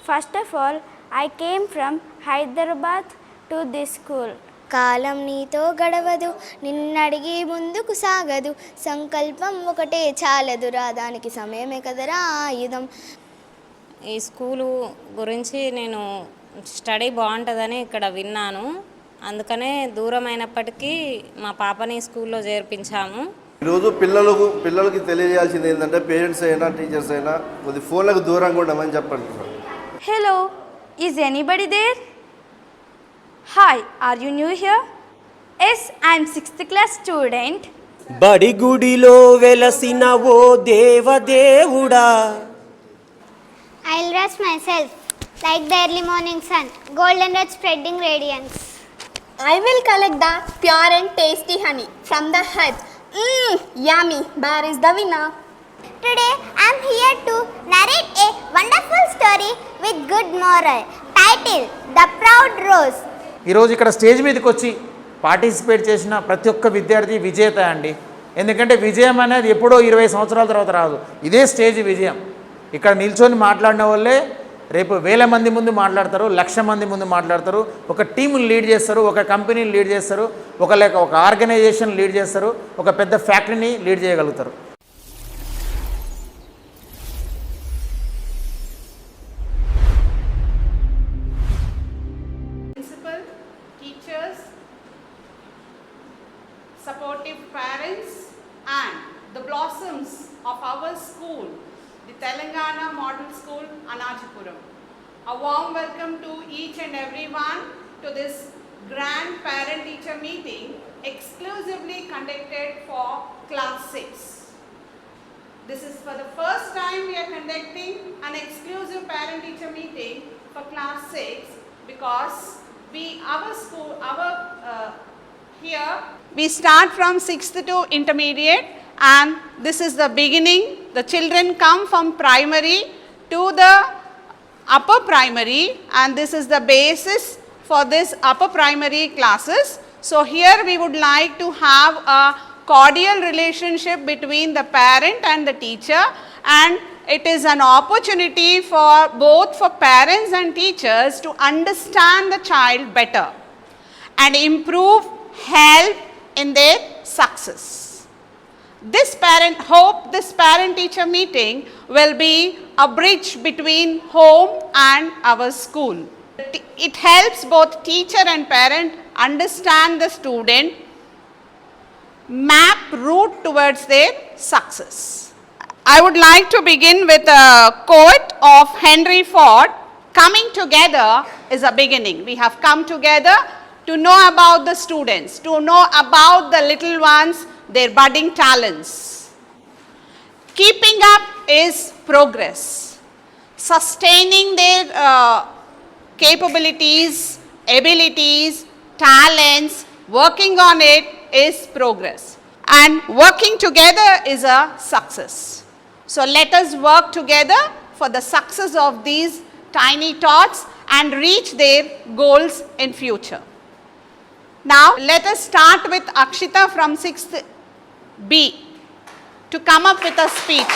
First of all, I came from Hyderabad to this school. కాలం నీతో గడవదు, నిన్నడిగి ముందుకు సాగదు, సంకల్పం ఒకటే చాలదురా, దానికి సమయమే కదరా ఆయుధం. ఈ స్కూలు గురించి నేను స్టడీ బాగుంటుందని ఇక్కడ విన్నాను, అందుకనే దూరమైనప్పటికీ మా పాపని స్కూల్లో చేర్పించాము. ఈరోజు పిల్లలకి తెలియజేయాల్సింది ఏంటంటే పేరెంట్స్ అయినా టీచర్స్ అయినా కొద్ది ఫోన్లకు దూరంగా ఉండమని చెప్పండి. Hello, is anybody there? Hi, are you new here? Yes, I am 6th class student. బడి గుడిలో వెలసిన ఓ దేవదేవుడా. I'll rest myself like the early morning sun, golden red spreading radiance. I will collect the pure and tasty honey from the hive. Yummy, bear is the winner. Today I am here to narrate a wonderful story with good moral. Title: The Proud Rose. ఈరోజు ఇక్కడ stage మీదకి వచ్చి participate చేసిన ప్రతి ఒక్క విద్యార్థి విజేత అండి. ఎందుకంటే విజయం అనేది ఎప్పుడో 20 సంవత్సరాల తర్వాత రాదు, ఇదే స్టేజ్ విజయం. ఇక్కడ నిల్చొని మాట్లాడిన వాళ్ళే రేపు 1000 మంది ముందు మాట్లాడతారు, 1,00,000 మంది ముందు మాట్లాడతారు, ఒక టీముని లీడ్ చేస్తారు, ఒక కంపెనీని లీడ్ చేస్తారు, ఒక ఆర్గనైజేషన్ లీడ్ చేస్తారు, ఒక పెద్ద ఫ్యాక్టరీని లీడ్ చేయగలుగుతారు. Principal, teachers, supportive parents and the blossoms of our school, the Telangana Model School, Anajapuram. A warm welcome to each and everyone to this grand parent-teacher meeting exclusively conducted for class 6. This is for the first time we are conducting an exclusive parent-teacher meeting for class 6 because here we start from 6th to intermediate, and this is the beginning. The children come from primary to the upper primary, and this is the basis for this upper primary classes. So here we would like to have a cordial relationship between the parent and the teacher, and it is an opportunity for both parents and teachers to understand the child better and improve, help in their success. This parent-teacher meeting will be a bridge between home and our school. It helps both teacher and parent understand the student, map route towards their success. I would like to begin with a quote of Henry Ford. Coming together is a beginning. We have come together to know about the students, to know about the little ones, their budding talents. Keeping up is progress. Sustaining their capabilities, abilities, talents, working on it is progress. And working together is a success. So let us work together for the success of these tiny tots and reach their goals in future. Now let us start with Akshita from 6th B to come up with a speech.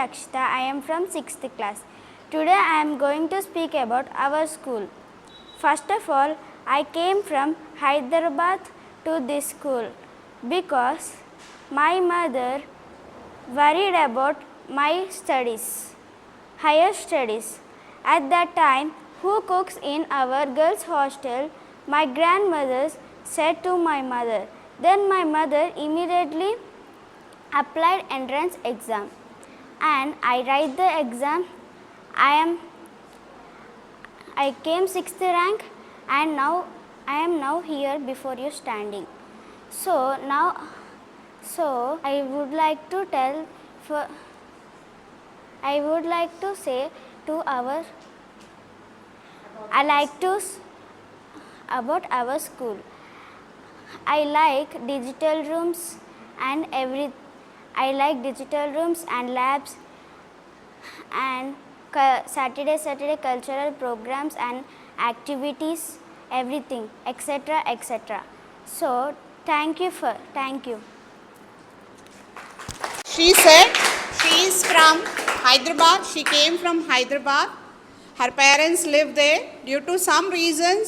Akshita, I am from 6th class. Today I am going to speak about our school. First of all, I came from Hyderabad to this school because my mother worried about my studies, higher studies. At that time, who cooks in our girls' hostel? My grandmother said to my mother. Then my mother immediately applied entrance exam, and I write the exam. I came 6th rank, and now I am now here before you standing. So I would like to say to about our school. I like digital rooms and labs and Saturday cultural programs and activities, everything, etc. So thank you. She said she is from Hyderabad. She came from Hyderabad. Her parents lived there. Due to some reasons,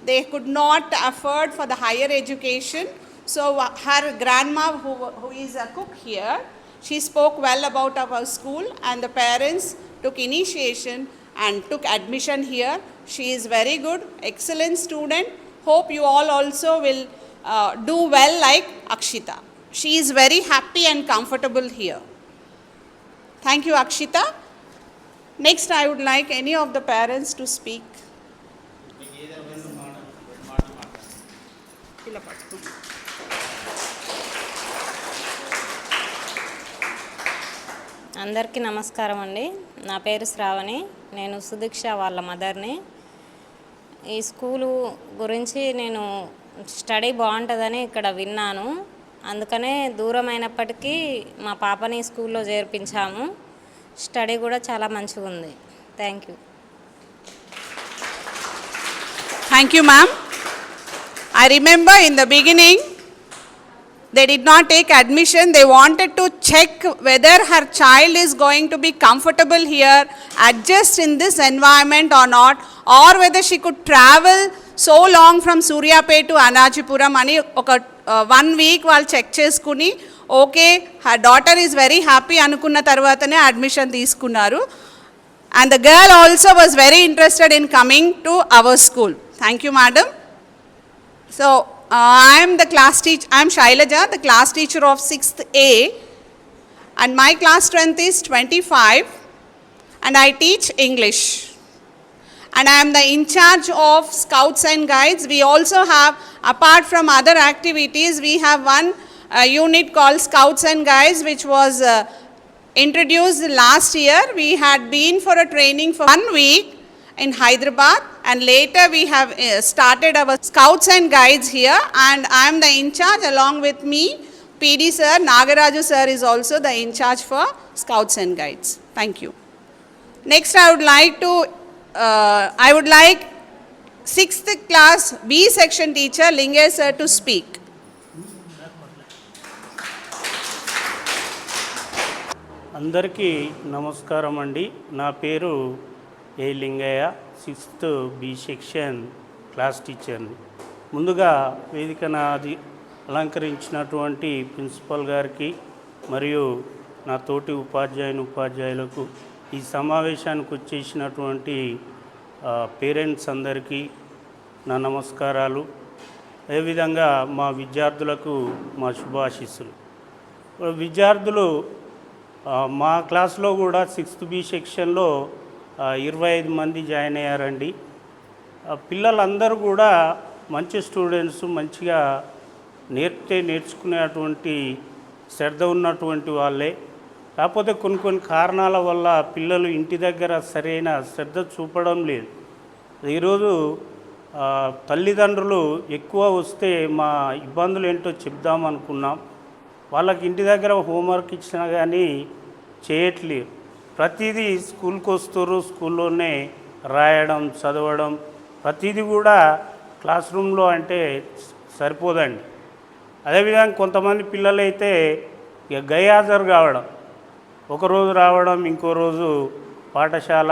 they could not afford for the higher education. So her grandma, who is a cook here, she spoke well about our school, and the parents took initiation and took admission here. She is very good, excellent student. Hope you all also will do well like Akshita. She is very happy and comfortable here. Thank you, Akshita. Next, I would like any of the parents to speak. అందరికీ నమస్కారం అండి. నా పేరు శ్రావణి. నేను సుదీక్ష వాళ్ళ మదర్ని. ఈ school గురించి నేను స్టడీ బాగుంటుందని ఇక్కడ విన్నాను. అందుకనే దూరమైనప్పటికీ మా పాపని స్కూల్లో చేర్పించాము. స్టడీ కూడా చాలా మంచిగా ఉంది. Thank you. Thank you, ma'am. I remember in the beginning, they did not take admission. They wanted to check whether her child is going to be comfortable here, adjust in this environment or not, or whether she could travel so long from Suryapet to Anajipuram. Ani oka 1 week వాళ్ళు check చేసుకుని okay her daughter is very happy అనుకున్న తర్వాతనే admission తీసుకున్నారు. And the girl also was very interested in coming to our school. Thank you, madam. So, I am the class teacher. I am Shailaja, the class teacher of 6th A, and my class strength is 25, and I teach English. And I am the in charge of Scouts and Guides. We also have, apart from other activities, we have one unit called Scouts and Guides, which was introduced last year. We had been for a training for 1 week in Hyderabad, and later we have started our Scouts and Guides here, and I am the in charge. Along with me, PD sir, Nagaraju sir is also the in charge for Scouts and Guides. Thank you. Next, I would like 6th class B section teacher Lingesh sir to speak. అందరికీ నమస్కారం అండి. నా పేరు A Lingaiah, 6th B section class టీచర్ని. ముందుగా వేదికను అలంకరించినటువంటి principal గారికి మరియు నా తోటి ఉపాధ్యాయులకు, ఈ సమావేశానికి వచ్చేసినటువంటి పేరెంట్స్ అందరికీ నా నమస్కారాలు. అదేవిధంగా మా విద్యార్థులకు మా శుభాశీస్సులు. విద్యార్థులు మా క్లాస్లో కూడా 6th బి సెక్షన్లో 25 మంది జాయిన్ అయ్యారండి. పిల్లలందరూ కూడా మంచి స్టూడెంట్స్, మంచిగా నేర్చుకునేటువంటి శ్రద్ధ ఉన్నటువంటి వాళ్ళే. కాకపోతే కొన్ని కారణాల వల్ల పిల్లలు ఇంటి దగ్గర సరైన శ్రద్ధ చూపడం లేదు. ఈరోజు తల్లిదండ్రులు ఎక్కువ వస్తే మా ఇబ్బందులు ఏంటో చెప్దామనుకున్నాం. వాళ్ళకి ఇంటి దగ్గర హోంవర్క్ ఇచ్చినా కానీ చేయట్లేదు. ప్రతిదీ స్కూల్కి వస్తారు, స్కూల్లోనే రాయడం, చదవడం, ప్రతిదీ కూడా క్లాస్ రూమ్లో అంటే సరిపోదండి. అదేవిధంగా కొంతమంది పిల్లలైతే ఇక గైహాజరు కావడం, ఒకరోజు రావడం, ఇంకో రోజు పాఠశాల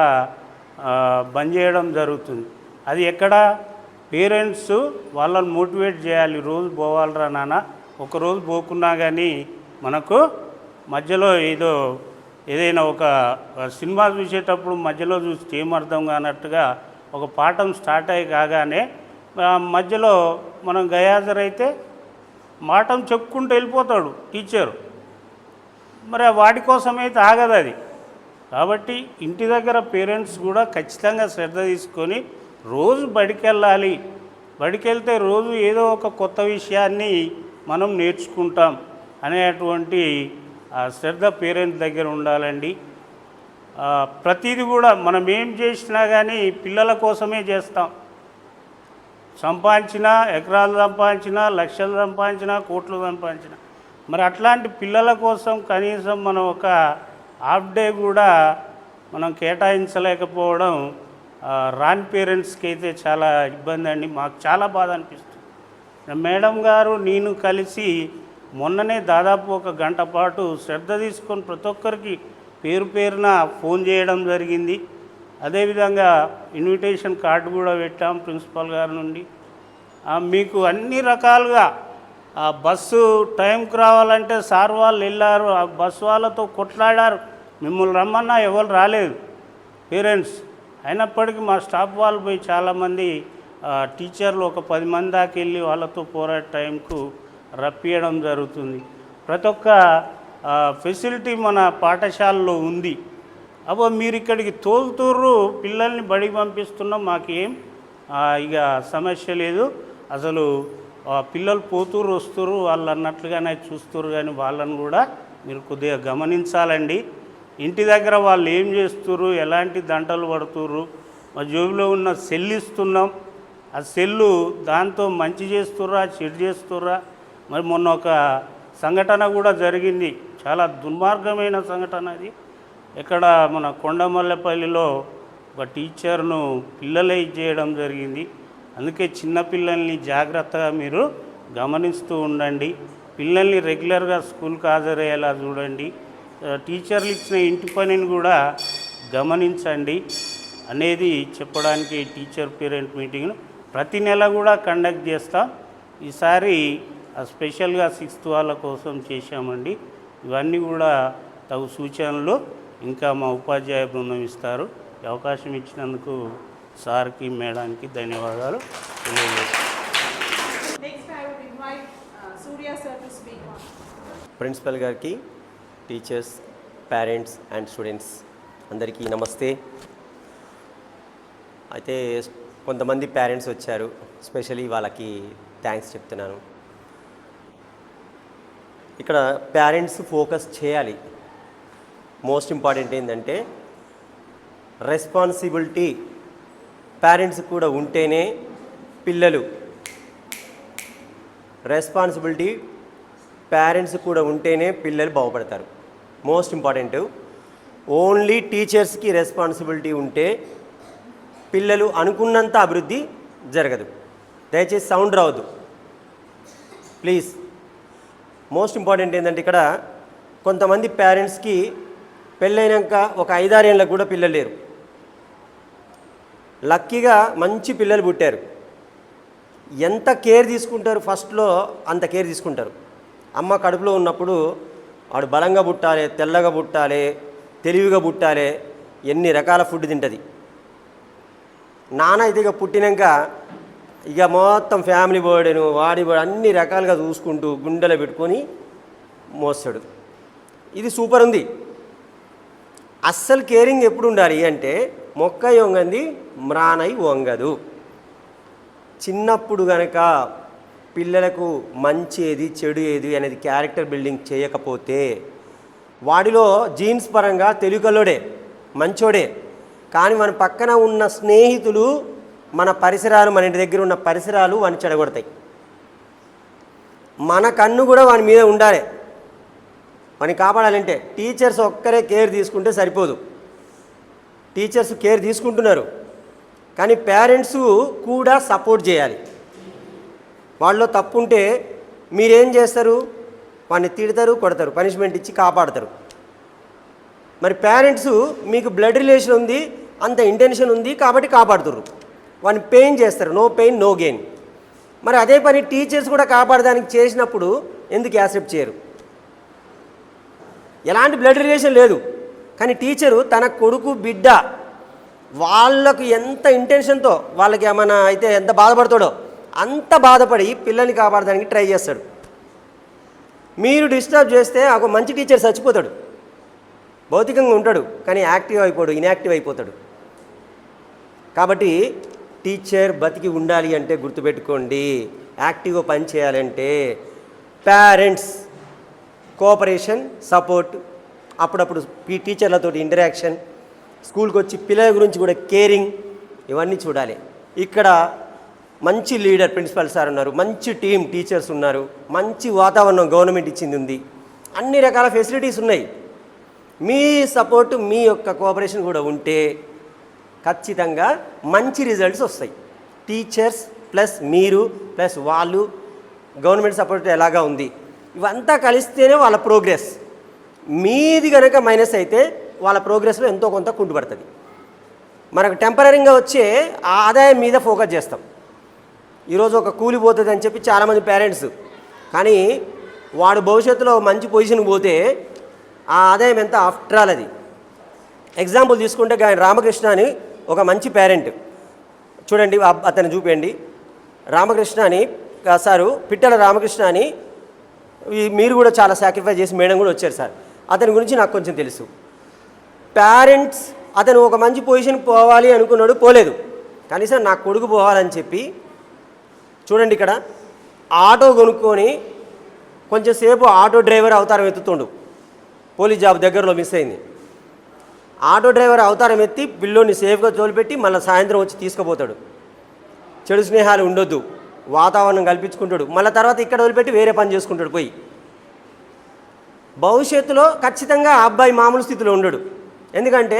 బంద్ చేయడం జరుగుతుంది. అది ఎక్కడ పేరెంట్స్ వాళ్ళని మోటివేట్ చేయాలి, రోజు పోవాలరా నాన్న, ఒకరోజు పోకున్నా కానీ మనకు మధ్యలో ఏదైనా ఒక సినిమా చూసేటప్పుడు మధ్యలో చూస్తే ఏమర్థం కానట్టుగా ఒక పాఠం స్టార్ట్ అయ్యి కాగానే మధ్యలో మనం గైహాజరైతే పాఠం చెప్పుకుంటూ వెళ్ళిపోతాడు టీచరు. మరి వాటి కోసమైతే ఆగదు అది. కాబట్టి ఇంటి దగ్గర పేరెంట్స్ కూడా ఖచ్చితంగా శ్రద్ధ తీసుకొని రోజు బడికెళ్ళాలి. బడికెళ్తే రోజు ఏదో ఒక కొత్త విషయాన్ని మనం నేర్చుకుంటాం అనేటువంటి శ్రద్ధ పేరెంట్స్ దగ్గర ఉండాలండి. ప్రతిదీ కూడా మనం ఏం చేసినా కానీ పిల్లల కోసమే చేస్తాం. సంపాదించినా, ఎకరాలు సంపాదించినా, లక్షలు సంపాదించినా, కోట్లు సంపాదించినా, మరి అట్లాంటి పిల్లల కోసం కనీసం మనం ఒక హాఫ్ డే కూడా మనం కేటాయించలేకపోవడం రాని పేరెంట్స్కి అయితే చాలా ఇబ్బంది అండి. మాకు చాలా బాధ అనిపిస్తుంది. మేడం గారు నేను కలిసి మొన్ననే దాదాపు 1 గంట పాటు శ్రద్ధ తీసుకొని ప్రతి ఒక్కరికి పేరున ఫోన్ చేయడం జరిగింది. అదేవిధంగా ఇన్విటేషన్ కార్డు కూడా పెట్టాం ప్రిన్సిపాల్ గారి నుండి. మీకు అన్ని రకాలుగా బస్సు టైంకి రావాలంటే సార్ వాళ్ళు వెళ్ళారు, ఆ బస్సు వాళ్ళతో కొట్లాడారు, మిమ్మల్ని రమ్మన్నా ఎవరు రాలేదు పేరెంట్స్. అయినప్పటికీ మా స్టాఫ్ వాళ్ళు పోయి చాలామంది టీచర్లు ఒక 10 మంది దాకా వెళ్ళి వాళ్ళతో పోరాట టైంకు రప్పియడం జరుగుతుంది. ప్రతి ఒక్క ఫెసిలిటీ మన పాఠశాలలో ఉంది. మీరు ఇక్కడికి తోలుతూర్రు, పిల్లల్ని బడికి పంపిస్తున్నాం, మాకేం ఇక సమస్య లేదు. అసలు పిల్లలు పోతూరు వస్తురు వాళ్ళు అన్నట్లుగానే చూస్తురు, కానీ వాళ్ళని కూడా మీరు కొద్దిగా గమనించాలండి. ఇంటి దగ్గర వాళ్ళు ఏం చేస్తుర్రు, ఎలాంటి దంటలు పడుతుర్రు. మా జోబులో ఉన్న సెల్ ఇస్తున్నాం, ఆ సెల్లు దాంతో మంచి చేస్తుర్రా చెడు చేస్తుర్రా. మరి మొన్న ఒక సంఘటన కూడా జరిగింది, చాలా దుర్మార్గమైన సంఘటన అది. ఇక్కడ మన కొండమల్లపల్లిలో ఒక టీచర్ను పిల్లలే చేయడం జరిగింది. అందుకే చిన్నపిల్లల్ని జాగ్రత్తగా మీరు గమనిస్తూ ఉండండి. పిల్లల్ని రెగ్యులర్గా స్కూల్కి హాజరయ్యేలా చూడండి. టీచర్లు ఇచ్చిన ఇంటి పనిని కూడా గమనించండి అనేది చెప్పడానికి టీచర్ పేరెంట్ మీటింగ్ను ప్రతి నెల కూడా కండక్ట్ చేస్తాం. ఈసారి స్పెషల్గా 6th వాళ్ళ కోసం చేశామండి. ఇవన్నీ కూడా తగు సూచనలు ఇంకా మా ఉపాధ్యాయ బృందం ఇస్తారు. అవకాశం ఇచ్చినందుకు సార్కి మేడానికి ధన్యవాదాలు తెలియజేస్తాను. ప్రిన్సిపల్ గారికి, టీచర్స్, పేరెంట్స్ అండ్ స్టూడెంట్స్ అందరికీ నమస్తే. అయితే కొంతమంది పేరెంట్స్ వచ్చారు, స్పెషలీ వాళ్ళకి థ్యాంక్స్ చెప్తున్నాను. ఇక్కడ పేరెంట్స్ ఫోకస్ చేయాలి. మోస్ట్ ఇంపార్టెంట్ ఏంటంటే రెస్పాన్సిబిలిటీ పేరెంట్స్ కూడా ఉంటేనే పిల్లలు, రెస్పాన్సిబిలిటీ పేరెంట్స్ కూడా ఉంటేనే పిల్లలు బాగుపడతారు. Most important. ఓన్లీ టీచర్స్కి రెస్పాన్సిబిలిటీ ఉంటే పిల్లలు అనుకున్నంత అభివృద్ధి జరగదు. దయచేసి సౌండ్ రావద్దు ప్లీజ్. మోస్ట్ ఇంపార్టెంట్ ఏంటంటే ఇక్కడ కొంతమంది పేరెంట్స్కి పెళ్ళైనాక ఒక 5-6 ఏళ్ళకు కూడా పిల్లలు లేరు. లక్కీగా మంచి పిల్లలు పుట్టారు. ఎంత కేర్ తీసుకుంటారు, ఫస్ట్లో అంత కేర్ తీసుకుంటారు. అమ్మ కడుపులో ఉన్నప్పుడు వాడు బలంగా పుట్టాలి, తెల్లగా పుట్టాలి, తెలివిగా పుట్టాలి, ఎన్ని రకాల ఫుడ్ తింటుంది. నాన్న అయితే ఇక పుట్టినాక ఇక మొత్తం ఫ్యామిలీ బర్డెను వాడి అన్ని రకాలుగా చూసుకుంటూ గుండెలో పెట్టుకొని మోస్తాడు. ఇది సూపర్ ఉంది. అస్సలు కేరింగ్ ఎప్పుడు ఉండాలి అంటే మొక్క వంగంది మ్రానై వంగదు. చిన్నప్పుడు కనుక పిల్లలకు మంచి ఏది చెడు ఏది అనేది క్యారెక్టర్ బిల్డింగ్ చేయకపోతే వాడిలో జీన్స్ పరంగా తెలుగులోడే మంచోడే, కానీ మన పక్కన ఉన్న స్నేహితులు, మన పరిసరాలు, మన ఇంటి దగ్గర ఉన్న పరిసరాలు వాడిని చెడగొడతాయి. మన కన్ను కూడా వాని మీద ఉండాలి. వాడిని కాపాడాలంటే టీచర్స్ ఒక్కరే కేర్ తీసుకుంటే సరిపోదు. టీచర్స్ కేర్ తీసుకుంటున్నారు, కానీ పేరెంట్స్ కూడా సపోర్ట్ చేయాలి. వాళ్ళలో తప్పు ఉంటే మీరేం చేస్తారు? వాడిని తిడతారు, కొడతారు, పనిష్మెంట్ ఇచ్చి కాపాడతారు. మరి పేరెంట్స్ మీకు బ్లడ్ రిలేషన్ ఉంది, అంత ఇంటెన్షన్ ఉంది కాబట్టి కాపాడుతారు, వాడిని పెయిన్ చేస్తారు. No pain no gain. మరి అదే పని టీచర్స్ కూడా కాపాడడానికి చేసినప్పుడు ఎందుకు యాక్సెప్ట్ చేయరు? ఎలాంటి బ్లడ్ రిలేషన్ లేదు, కానీ టీచరు తన కొడుకు బిడ్డ వాళ్ళకు ఎంత ఇంటెన్షన్తో వాళ్ళకి ఏమైనా అయితే ఎంత బాధపడతాడో అంత బాధపడి పిల్లల్ని కాపాడడానికి ట్రై చేస్తాడు. మీరు డిస్టర్బ్ చేస్తే ఒక మంచి టీచర్ చచ్చిపోతాడు. భౌతికంగా ఉంటాడు కానీ యాక్టివ్ అయిపోడు, ఇన్యాక్టివ్ అయిపోతాడు. కాబట్టి టీచర్ బతికి ఉండాలి అంటే గుర్తుపెట్టుకోండి, యాక్టివ్గా పని చేయాలంటే పేరెంట్స్ కోఆపరేషన్, సపోర్ట్, అప్పుడప్పుడు టీచర్లతో ఇంటరాక్షన్, స్కూల్కి వచ్చి పిల్లల గురించి కూడా కేరింగ్, ఇవన్నీ చూడాలి. ఇక్కడ మంచి లీడర్ ప్రిన్సిపల్ సార్ ఉన్నారు, మంచి టీం టీచర్స్ ఉన్నారు, మంచి వాతావరణం గవర్నమెంట్ ఇచ్చింది ఉంది, అన్ని రకాల ఫెసిలిటీస్ ఉన్నాయి. మీ సపోర్టు, మీ యొక్క కోఆపరేషన్ కూడా ఉంటే ఖచ్చితంగా మంచి రిజల్ట్స్ వస్తాయి. టీచర్స్ ప్లస్ మీరు ప్లస్ వాళ్ళు, గవర్నమెంట్ సపోర్ట్ ఎలాగా ఉంది, ఇవంతా కలిస్తేనే వాళ్ళ ప్రోగ్రెస్. మీది కనుక మైనస్ అయితే వాళ్ళ ప్రోగ్రెస్లో ఎంతో కొంత కుంటుపడుతుంది. మనకు టెంపరీగా వచ్చే ఆదాయం మీద ఫోకస్ చేస్తాం. ఈరోజు ఒక కూలి పోతుంది అని చెప్పి చాలామంది పేరెంట్స్, కానీ వాడు భవిష్యత్తులో మంచి పొజిషన్కి పోతే ఆ ఆదాయం ఎంత ఆఫ్టర్ ఆల్. అది ఎగ్జాంపుల్ తీసుకుంటే ఆయన రామకృష్ణ అని ఒక మంచి పేరెంట్ చూడండి, అతను చూపండి. రామకృష్ణ అని సారు, పిట్టల రామకృష్ణ అని, మీరు కూడా చాలా సాక్రిఫైస్ చేసి మేడం కూడా వచ్చారు సార్. అతని గురించి నాకు కొంచెం తెలుసు. పేరెంట్స్ అతను ఒక మంచి పొజిషన్ పోవాలి అనుకున్నాడు, పోలేదు. కనీసం నా కొడుకు పోవాలని చెప్పి చూడండి ఇక్కడ ఆటో కొనుక్కొని కొంచెంసేపు ఆటో డ్రైవర్ అవతారం ఎత్తుతుండు. పోలీస్ జాబ్ దగ్గరలో మిస్ అయింది. ఆటో డ్రైవర్ అవతారం ఎత్తి పిల్లోని సేఫ్గా తోలిపెట్టి మళ్ళీ సాయంత్రం వచ్చి తీసుకుపోతాడు. చెడు స్నేహాలు ఉండొద్దు, వాతావరణం కల్పించుకుంటాడు. మళ్ళీ తర్వాత ఇక్కడ వదిలిపెట్టి వేరే పని చేసుకుంటాడు పోయి. భవిష్యత్తులో ఖచ్చితంగా ఆ అబ్బాయి మామూలు స్థితిలో ఉండడు. ఎందుకంటే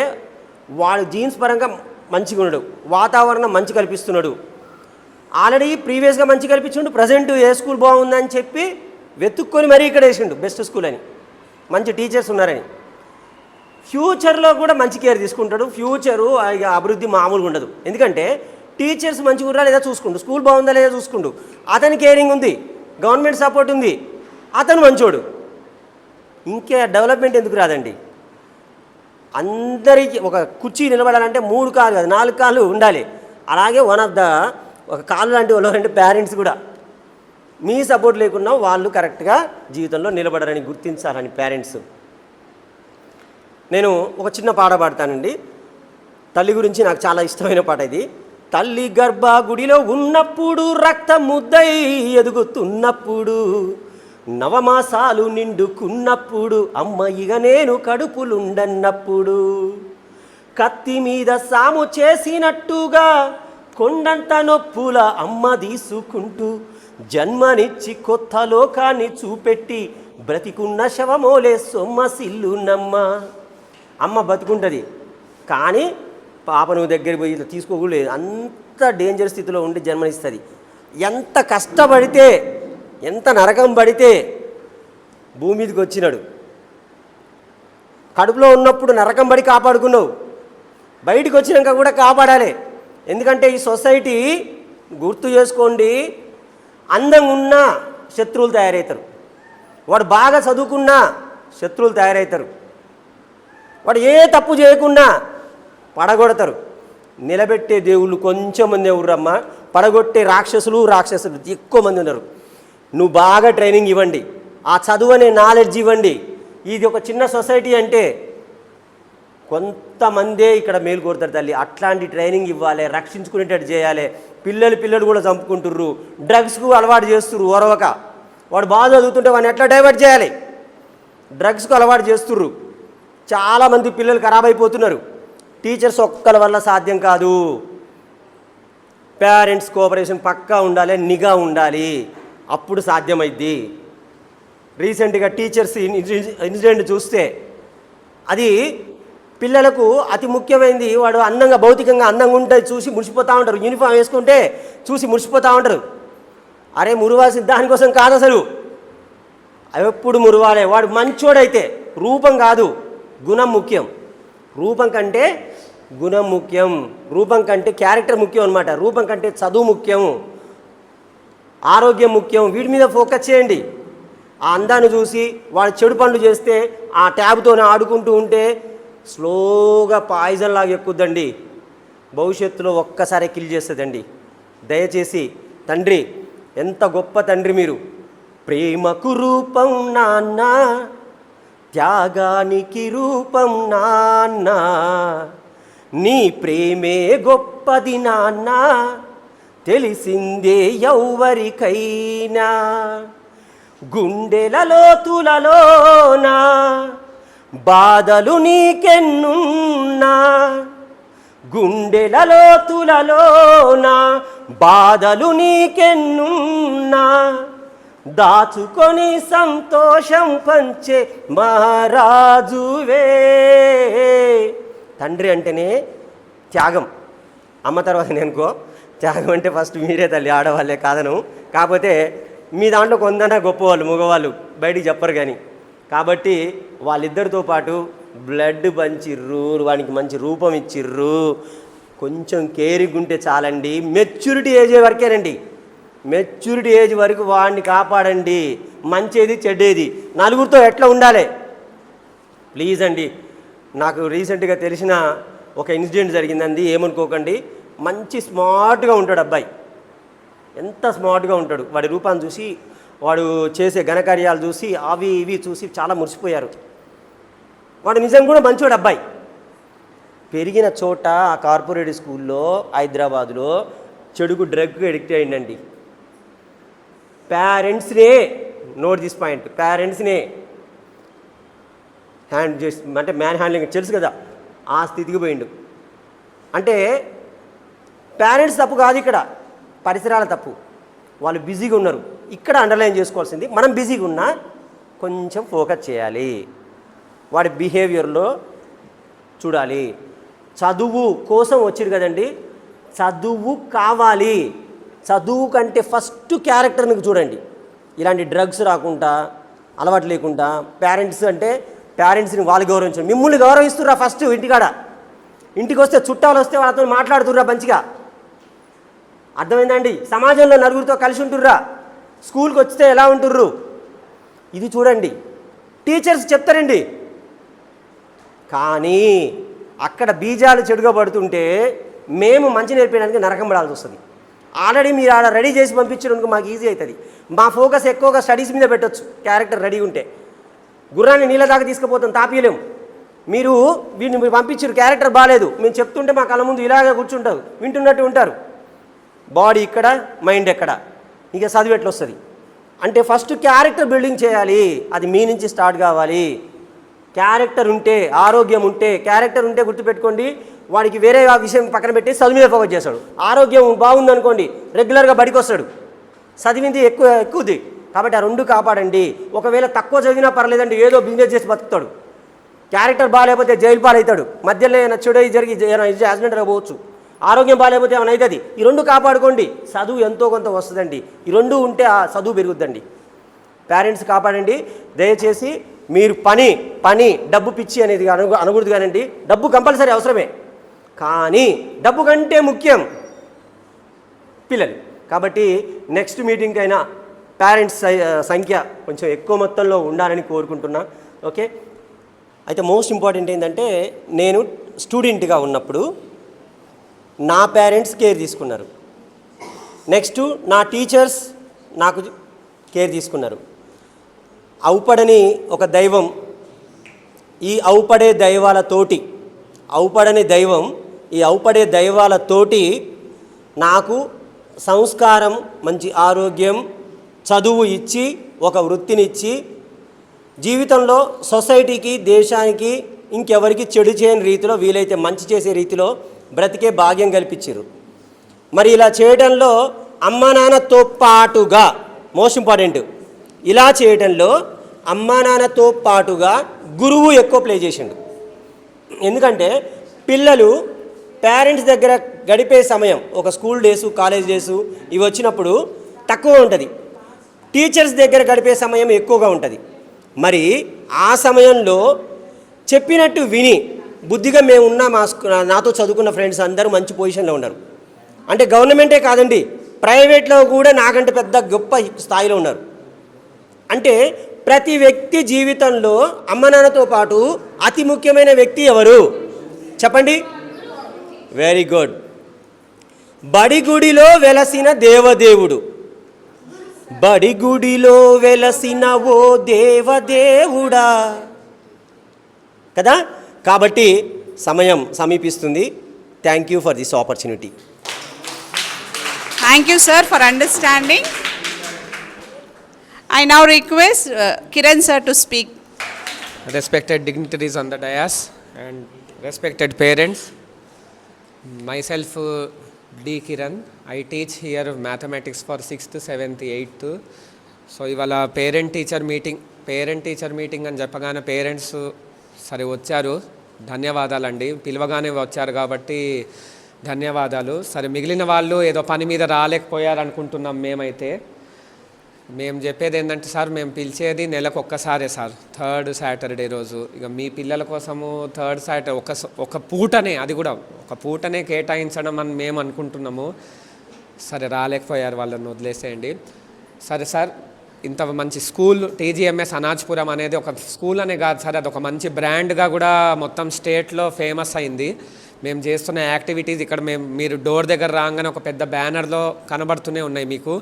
వాడు జీన్స్ పరంగా మంచిగా ఉండడు, వాతావరణం మంచి కల్పిస్తున్నాడు. ఆల్రెడీ ప్రీవియస్గా మంచి కల్పించుండు, ప్రజెంట్ ఏ స్కూల్ బాగుందని చెప్పి వెతుక్కొని మరీ ఇక్కడ వేసిండు బెస్ట్ స్కూల్ అని, మంచి టీచర్స్ ఉన్నారని. ఫ్యూచర్లో కూడా మంచి కేర్ తీసుకుంటాడు. ఫ్యూచరు అభివృద్ధి మామూలుగా ఉండదు. ఎందుకంటే టీచర్స్ మంచిగా ఉన్నారా లేదా చూసుకుంటూ, స్కూల్ బాగుందా లేదా చూసుకుంటూ, అతని కేరింగ్ ఉంది, గవర్నమెంట్ సపోర్ట్ ఉంది, అతను మంచోడు. ఇంకే డెవలప్మెంట్ ఎందుకు రాదండి? అందరికీ ఒక కుర్చీ నిలబడాలంటే 3 కాళ్ళు కాదు 4 కాళ్ళు ఉండాలి. అలాగే వన్ ఆఫ్ ద ఒక కాళ్ళు లాంటి వాళ్ళు అంటే పేరెంట్స్ కూడా మీ సపోర్ట్ లేకున్నా వాళ్ళు కరెక్ట్గా జీవితంలో నిలబడాలని గుర్తించాలని పేరెంట్స్. నేను ఒక చిన్న పాట పాడతానండి. తల్లి గురించి నాకు చాలా ఇష్టమైన పాట ఇది. తల్లి గర్భగుడిలో ఉన్నప్పుడు రక్తం ముద్దై ఎదుగుతున్నప్పుడు, నవమాసాలు నిండుకున్నప్పుడు, అమ్మ ఇక నేను కడుపులుండన్నప్పుడు, కత్తి మీద సాము చేసినట్టుగా కొండంత నొప్పుల అమ్మ తీసుకుంటూ, జన్మనిచ్చి కొత్త లోకాన్ని చూపెట్టి బ్రతికున్న శవమోలే సొమ్మసిల్లునమ్మ. అమ్మ బతుకుంటుంది, కానీ పాపను దగ్గరికి పోయి తీసుకోకూడదు. అంత డేంజర్ స్థితిలో ఉండి జన్మనిస్తుంది. ఎంత కష్టపడితే, ఎంత నరకం పడితే భూమి మీదకి వచ్చినాడు. కడుపులో ఉన్నప్పుడు నరకం పడి కాపాడుకున్నావు, బయటికి వచ్చినాక కూడా కాపాడాలి. ఎందుకంటే ఈ సొసైటీ గుర్తు చేసుకోండి, అందంగా ఉన్నా శత్రువులు తయారవుతారు, వాడు బాగా చదువుకున్నా శత్రువులు తయారవుతారు, వాడు ఏ తప్పు చేయకున్నా పడగొడతారు. నిలబెట్టే దేవుళ్ళు కొంచెం మంది ఎవరమ్మా, పడగొట్టే రాక్షసులు ఎక్కువ మంది ఉన్నారు. నువ్వు బాగా ట్రైనింగ్ ఇవ్వండి, ఆ చదువు అనే నాలెడ్జ్ ఇవ్వండి. ఇది ఒక చిన్న సొసైటీ అంటే కొంతమందే ఇక్కడ మేలు కోరుతారు తల్లి. అట్లాంటి ట్రైనింగ్ ఇవ్వాలి, రక్షించుకునేటట్టు చేయాలి. పిల్లలు కూడా చంపుకుంటుర్రు, డ్రగ్స్కు అలవాటు చేస్తుర్రు. ఓరవక వాడు బాగా చదువుతుంటే వాడిని ఎట్లా డైవర్ట్ చేయాలి, డ్రగ్స్కు అలవాటు చేస్తుర్రు. చాలామంది పిల్లలు ఖరాబ్ అయిపోతున్నారు. టీచర్స్ ఒక్కల వల్ల సాధ్యం కాదు. పేరెంట్స్ కోఆపరేషన్ పక్కా ఉండాలి, నిఘా ఉండాలి, అప్పుడు సాధ్యమైద్ది. రీసెంట్గా టీచర్స్ ఇన్సిడెంట్ చూస్తే అది పిల్లలకు అతి ముఖ్యమైనది. వాడు అందంగా భౌతికంగా అందంగా ఉంటే చూసి మురిసిపోతూ ఉంటారు, యూనిఫామ్ వేసుకుంటే చూసి మురిసిపోతూ ఉంటారు. అరే మురివాల్సిన దానికోసం కాదు, అసలు ఎప్పుడు మురివాలే. వాడు మంచోడైతే రూపం కాదు, గుణం ముఖ్యం. రూపం కంటే గుణం ముఖ్యం, రూపం కంటే క్యారెక్టర్ ముఖ్యం అన్నమాట. రూపం కంటే చదువు ముఖ్యం, ఆరోగ్యం ముఖ్యం. వీటి మీద ఫోకస్ చేయండి. ఆ అందాన్ని చూసి వాడు చెడు పనులు చేస్తే ఆ ట్యాబ్తోనే ఆడుకుంటూ ఉంటే స్లోగా పాయిజన్ లాగా ఎక్కుద్దండి, భవిష్యత్తులో ఒక్కసారి కిల్ చేస్తుందండి. దయచేసి తండ్రి, ఎంత గొప్ప తండ్రి మీరు. ప్రేమకు రూపం నాన్న, త్యాగానికి రూపం నాన్న, నీ ప్రేమే గొప్పది నాన్న, తెలిసిందే ఎవ్వరికైనా. గుండెలలో తులలోనా బాధలు నీకెన్నున్నా, గుండెలలో తులలోనా బాధలు నీకెన్నున్నా, దాచుకొని సంతోషం పంచే మహారాజువే. తండ్రి అంటేనే త్యాగం. అమ్మ తర్వాత నేనుకో, త్యాగం అంటే ఫస్ట్ మీరే తల్లి, ఆడవాళ్ళే కాదను. కాకపోతే మీ దాంట్లో కొందన గొప్పవాళ్ళు, మగవాళ్ళు బయటికి చెప్పరు కానీ. కాబట్టి వాళ్ళిద్దరితో పాటు బ్లడ్ పంచిర్రు, వానికి మంచి రూపం ఇచ్చిర్రు, కొంచెం కేరింగ్ ఉంటే చాలండి. మెచ్యూరిటీ ఏజ్ వరకేనండి, మెచ్యూరిటీ ఏజ్ వరకు వాడిని కాపాడండి. మంచిది చెడ్డేది నలుగురితో ఎట్లా ఉండాలి ప్లీజ్ అండి. నాకు రీసెంట్గా తెలిసిన ఒక ఇన్సిడెంట్ జరిగిందండి, ఏమనుకోకండి. మంచి స్మార్ట్గా ఉంటాడు అబ్బాయి, ఎంత స్మార్ట్గా ఉంటాడు. వాడి రూపాన్ని చూసి, వాడు చేసే ఘనకార్యాలు చూసి, అవి ఇవి చూసి చాలా మురిసిపోయారు. వాడు నిజం కూడా మంచివాడు అబ్బాయి. పెరిగిన చోట ఆ కార్పొరేట్ స్కూల్లో హైదరాబాదులో చెడుకు డ్రగ్కు ఎడిక్ట్ అయ్యిందండి. పేరెంట్స్నే, నోట్ దిస్ పాయింట్, పేరెంట్స్నే హ్యాండ్ చేసి, అంటే మ్యాన్ హ్యాండ్లింగ్ తెలుసు కదా, ఆ స్థితికి పోయిండు. అంటే పేరెంట్స్ తప్పు కాదు, ఇక్కడ పరిసరాల తప్పు. వాళ్ళు బిజీగా ఉన్నారు. ఇక్కడ అండర్లైన్ చేసుకోవాల్సింది, మనం బిజీగా ఉన్నా కొంచెం ఫోకస్ చేయాలి, వాడి బిహేవియర్లో చూడాలి. చదువు కోసం వచ్చిరు కదండి, చదువు కావాలి. చదువు కంటే ఫస్ట్ క్యారెక్టర్ మీకు చూడండి. ఇలాంటి డ్రగ్స్ రాకుండా, అలవాటు లేకుండా, పేరెంట్స్ అంటే పేరెంట్స్ని వాళ్ళు గౌరవించండి. మిమ్మల్ని గౌరవిస్తుర్రా ఫస్ట్ ఇంటికాడ. ఇంటికి వస్తే చుట్టాలు వస్తే వాళ్ళతో మాట్లాడుతుర్రా మంచిగా, అర్థమైందండి? సమాజంలో నలుగురితో కలిసి ఉంటుర్రా, స్కూల్కి వస్తే ఎలా ఉంటుర్రు ఇది చూడండి. టీచర్స్ చెప్తారండి, కానీ అక్కడ బీజాలు చెడుగా పడుతుంటే మేము మంచి నేర్పించడానికి నరకం పడాల్సి వస్తుంది. ఆల్రెడీ మీరు ఆడ రెడీ చేసి పంపించడానికి మాకు ఈజీ అవుతుంది. మా ఫోకస్ ఎక్కువగా స్టడీస్ మీద పెట్టచ్చు. క్యారెక్టర్ రెడీ ఉంటే గుర్రాన్ని నీళ్ళ దాకా తీసుకుపోతాం, తాపీయలేము. మీరు వీడిని మీరు పంపించారు, క్యారెక్టర్ బాగాలేదు, మేము చెప్తుంటే మా కళ్ళ ముందు ఇలాగే కూర్చుంటారు, వింటున్నట్టు ఉంటారు. బాడీ ఇక్కడ, మైండ్ ఎక్కడ, ఇక చదువు ఎట్లా వస్తుంది? అంటే ఫస్ట్ క్యారెక్టర్ బిల్డింగ్ చేయాలి, అది మీ నుంచి స్టార్ట్ కావాలి. క్యారెక్టర్ ఉంటే, ఆరోగ్యం ఉంటే, క్యారెక్టర్ ఉంటే గుర్తుపెట్టుకోండి, వాడికి వేరే ఆ విషయం పక్కన పెట్టి చదువు మీద ఫోకస్ చేస్తాడు. ఆరోగ్యం బాగుందనుకోండి, రెగ్యులర్గా బడికి వస్తాడు, చదివింది ఎక్కువది. కాబట్టి ఆ రెండు కాపాడండి. ఒకవేళ తక్కువ చదివినా పర్లేదండి, ఏదో బిజినెస్ చేసి బతుకుతాడు. క్యారెక్టర్ బాగాలేకపోతే జైలు పాలవుతాడు, మధ్యలో ఏమైనా చెడు జరిగి యాక్సిడెంట్ పోవచ్చు. ఆరోగ్యం బాగాలేకపోతే ఏమైనా అవుతుంది. ఈ రెండు కాపాడుకోండి, చదువు ఎంతో కొంత వస్తుందండి. ఈ రెండు ఉంటే ఆ చదువు పెరుగుద్దండి. పేరెంట్స్ కాపాడండి దయచేసి. మీరు పని డబ్బు పిచ్చి అనేది అనకూడదు కానండి. డబ్బు కంపల్సరీ అవసరమే, కానీ డబ్బు కంటే ముఖ్యం పిల్లలు. కాబట్టి నెక్స్ట్ మీటింగ్కి అయినా పేరెంట్స్ సంఖ్య కొంచెం ఎక్కువ మొత్తంలో ఉండాలని కోరుకుంటున్నా. ఓకే, అయితే మోస్ట్ ఇంపార్టెంట్ ఏంటంటే, నేను స్టూడెంట్గా ఉన్నప్పుడు నా పేరెంట్స్ కేర్ తీసుకున్నారు. నెక్స్ట్ నా టీచర్స్ నాకు కేర్ తీసుకున్నారు. అవుపడని ఒక దైవం, ఈ అవుపడే దైవాలతోటి, అవుపడని దైవం, ఈ అవుపడే దైవాలతోటి నాకు సంస్కారం, మంచి ఆరోగ్యం, చదువు ఇచ్చి, ఒక వృత్తినిచ్చి, జీవితంలో సొసైటీకి, దేశానికి, ఇంకెవరికి చెడు చేయని రీతిలో, వీలైతే మంచి చేసే రీతిలో బ్రతికే భాగ్యం కల్పించారు. మరి ఇలా చేయడంలో అమ్మా నాన్నతో పాటుగా, మోస్ట్ ఇంపార్టెంట్, ఇలా చేయడంలో అమ్మా నాన్నతో పాటుగా గురువు ఎక్కువ ప్లే చేసిండు. ఎందుకంటే పిల్లలు పేరెంట్స్ దగ్గర గడిపే సమయం, ఒక స్కూల్ డేసు, కాలేజ్ డేసు ఇవి వచ్చినప్పుడు తక్కువ ఉంటుంది, టీచర్స్ దగ్గర గడిపే సమయం ఎక్కువగా ఉంటుంది. మరి ఆ సమయంలో చెప్పినట్టు విని బుద్ధిగా మేమున్న నాతో చదువుకున్న ఫ్రెండ్స్ అందరూ మంచి పొజిషన్లో ఉన్నారు. అంటే గవర్నమెంటే కాదండి, ప్రైవేట్లో కూడా నాకంటే పెద్ద గొప్ప స్థాయిలో ఉన్నారు. అంటే ప్రతి వ్యక్తి జీవితంలో అమ్మ నాన్నతో పాటు అతి ముఖ్యమైన వ్యక్తి ఎవరు చెప్పండి? Very good. బడిగుడిలో వెలసిన దేవదేవుడు, బడిగుడిలో వెలసిన ఓ దేవదేవుడా కదా. కాబట్టి సమయం సమీపిస్తుంది. Thank you for this opportunity. Thank you, sir, for understanding. I now request Kiran sir to speak. Respected dignitaries on the dais and respected parents, myself D. Kiran, I teach here mathematics for 6th, 7th, 8th. So ఇవాళ parent teacher meeting అని చెప్పగానే parents సరే వచ్చారు, ధన్యవాదాలండి. పిలవగానే వచ్చారు కాబట్టి ధన్యవాదాలు. సరే మిగిలిన వాళ్ళు ఏదో పని మీద రాలేకపోయారు అనుకుంటున్నాం మేమైతే. మేము చెప్పేది ఏంటంటే సార్, మేము పిలిచేది నెలకు ఒక్కసారే సార్, థర్డ్ సాటర్డే రోజు. ఇక మీ పిల్లల కోసము థర్డ్ సాటర్డే ఒక పూటనే, అది కూడా ఒక పూటనే కేటాయించడం అని మేము అనుకుంటున్నాము. సరే రాలేకపోయారు, వాళ్ళని వదిలేసేయండి. సరే సార్, ఇంత మంచి స్కూల్ టీజీఎంఎస్ అనాజ్పురం అనేది ఒక స్కూల్ అనే కాదు సార్, అది ఒక మంచి బ్రాండ్గా కూడా మొత్తం స్టేట్లో ఫేమస్ అయింది. మేము చేస్తున్న యాక్టివిటీస్ ఇక్కడ మీరు డోర్ దగ్గర రాగానే ఒక పెద్ద బ్యానర్లో కనబడుతూనే ఉన్నాయి మీకు.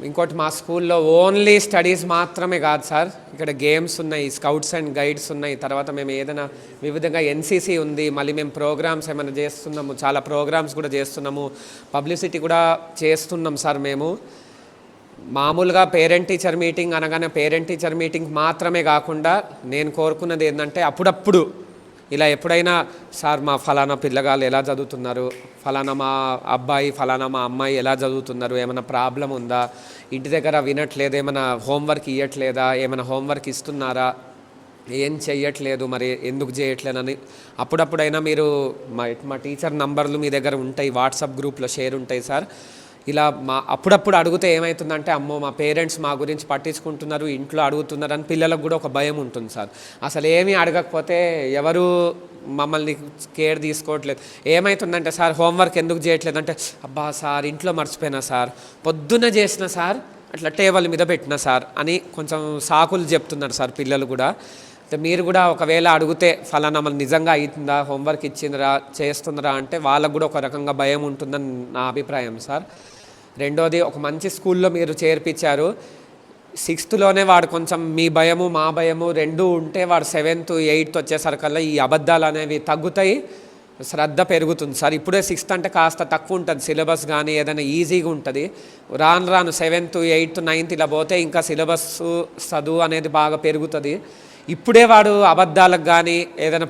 ఇంకోటి, మా స్కూల్లో ఓన్లీ స్టడీస్ మాత్రమే కాదు సార్, ఇక్కడ గేమ్స్ ఉన్నాయి, స్కౌట్స్ అండ్ గైడ్స్ ఉన్నాయి, తర్వాత మేము ఏదైనా వివిధంగా ఎన్సీసీ ఉంది, మళ్ళీ మేము ప్రోగ్రామ్స్ ఏమైనా చేస్తున్నాము, చాలా ప్రోగ్రామ్స్ కూడా చేస్తున్నాము, పబ్లిసిటీ కూడా చేస్తున్నాం సార్. మేము మామూలుగా పేరెంట్ టీచర్ మీటింగ్ అనగానే పేరెంట్ టీచర్ మీటింగ్ మాత్రమే కాకుండా నేను కోరుకున్నది ఏంటంటే అప్పుడప్పుడు ఇలా ఎప్పుడైనా సార్ మా ఫలానా పిల్లగాళ్ళు ఎలా చదువుతున్నారు, ఫలానా మా అబ్బాయి ఫలానా మా అమ్మాయి ఎలా చదువుతున్నారు, ఏమైనా ప్రాబ్లం ఉందా, ఇంటి దగ్గర వినట్లేదు, ఏమైనా హోంవర్క్ ఇవ్వట్లేదా, ఏమైనా హోంవర్క్ ఇస్తున్నారా, ఏం చెయ్యట్లేదు, మరి ఎందుకు చేయట్లేదని అప్పుడప్పుడైనా మీరు మా టీచర్ నంబర్లు మీ దగ్గర ఉంటాయి, వాట్సాప్ గ్రూప్లో షేర్ ఉంటాయి సార్. ఇలా అప్పుడప్పుడు అడిగితే ఏమవుతుందంటే, అమ్మో మా పేరెంట్స్ మా గురించి పట్టించుకుంటున్నారు, ఇంట్లో అడుగుతున్నారు అని పిల్లలకు కూడా ఒక భయం ఉంటుంది సార్. అసలు ఏమీ అడగకపోతే ఎవరు మమ్మల్ని కేర్ తీసుకోవట్లేదు. ఏమవుతుందంటే సార్, హోంవర్క్ ఎందుకు చేయట్లేదు అంటే, అబ్బా సార్ ఇంట్లో మర్చిపోయినా సార్, పొద్దున్న చేసిన సార్, అట్లా టేబుల్ మీద పెట్టిన సార్ అని కొంచెం సాకులు చెప్తున్నారు సార్ పిల్లలు కూడా. మీరు కూడా ఒకవేళ అడిగితే ఫలానా మళ్ళీ నిజంగా అవుతుందా, హోంవర్క్ ఇచ్చిందిరా, చేస్తుందిరా అంటే వాళ్ళకు కూడా ఒక రకంగా భయం ఉంటుందని నా అభిప్రాయం సార్. రెండోది, ఒక మంచి స్కూల్లో మీరు చేర్పించారు, 6th వాడు కొంచెం మీ భయము మా భయము రెండూ ఉంటే వాడు 7th 8th వచ్చేసరికల్లా ఈ అబద్ధాలు అనేవి తగ్గుతాయి, శ్రద్ధ పెరుగుతుంది సార్. ఇప్పుడే 6th అంటే కాస్త తక్కువ ఉంటుంది సిలబస్, కానీ ఏదైనా ఈజీగా ఉంటుంది. రాను 7th 8th 9th ఇలా పోతే ఇంకా సిలబస్ చదువు అనేది బాగా పెరుగుతుంది. ఇప్పుడే వాడు అబద్ధాలకు కానీ ఏదైనా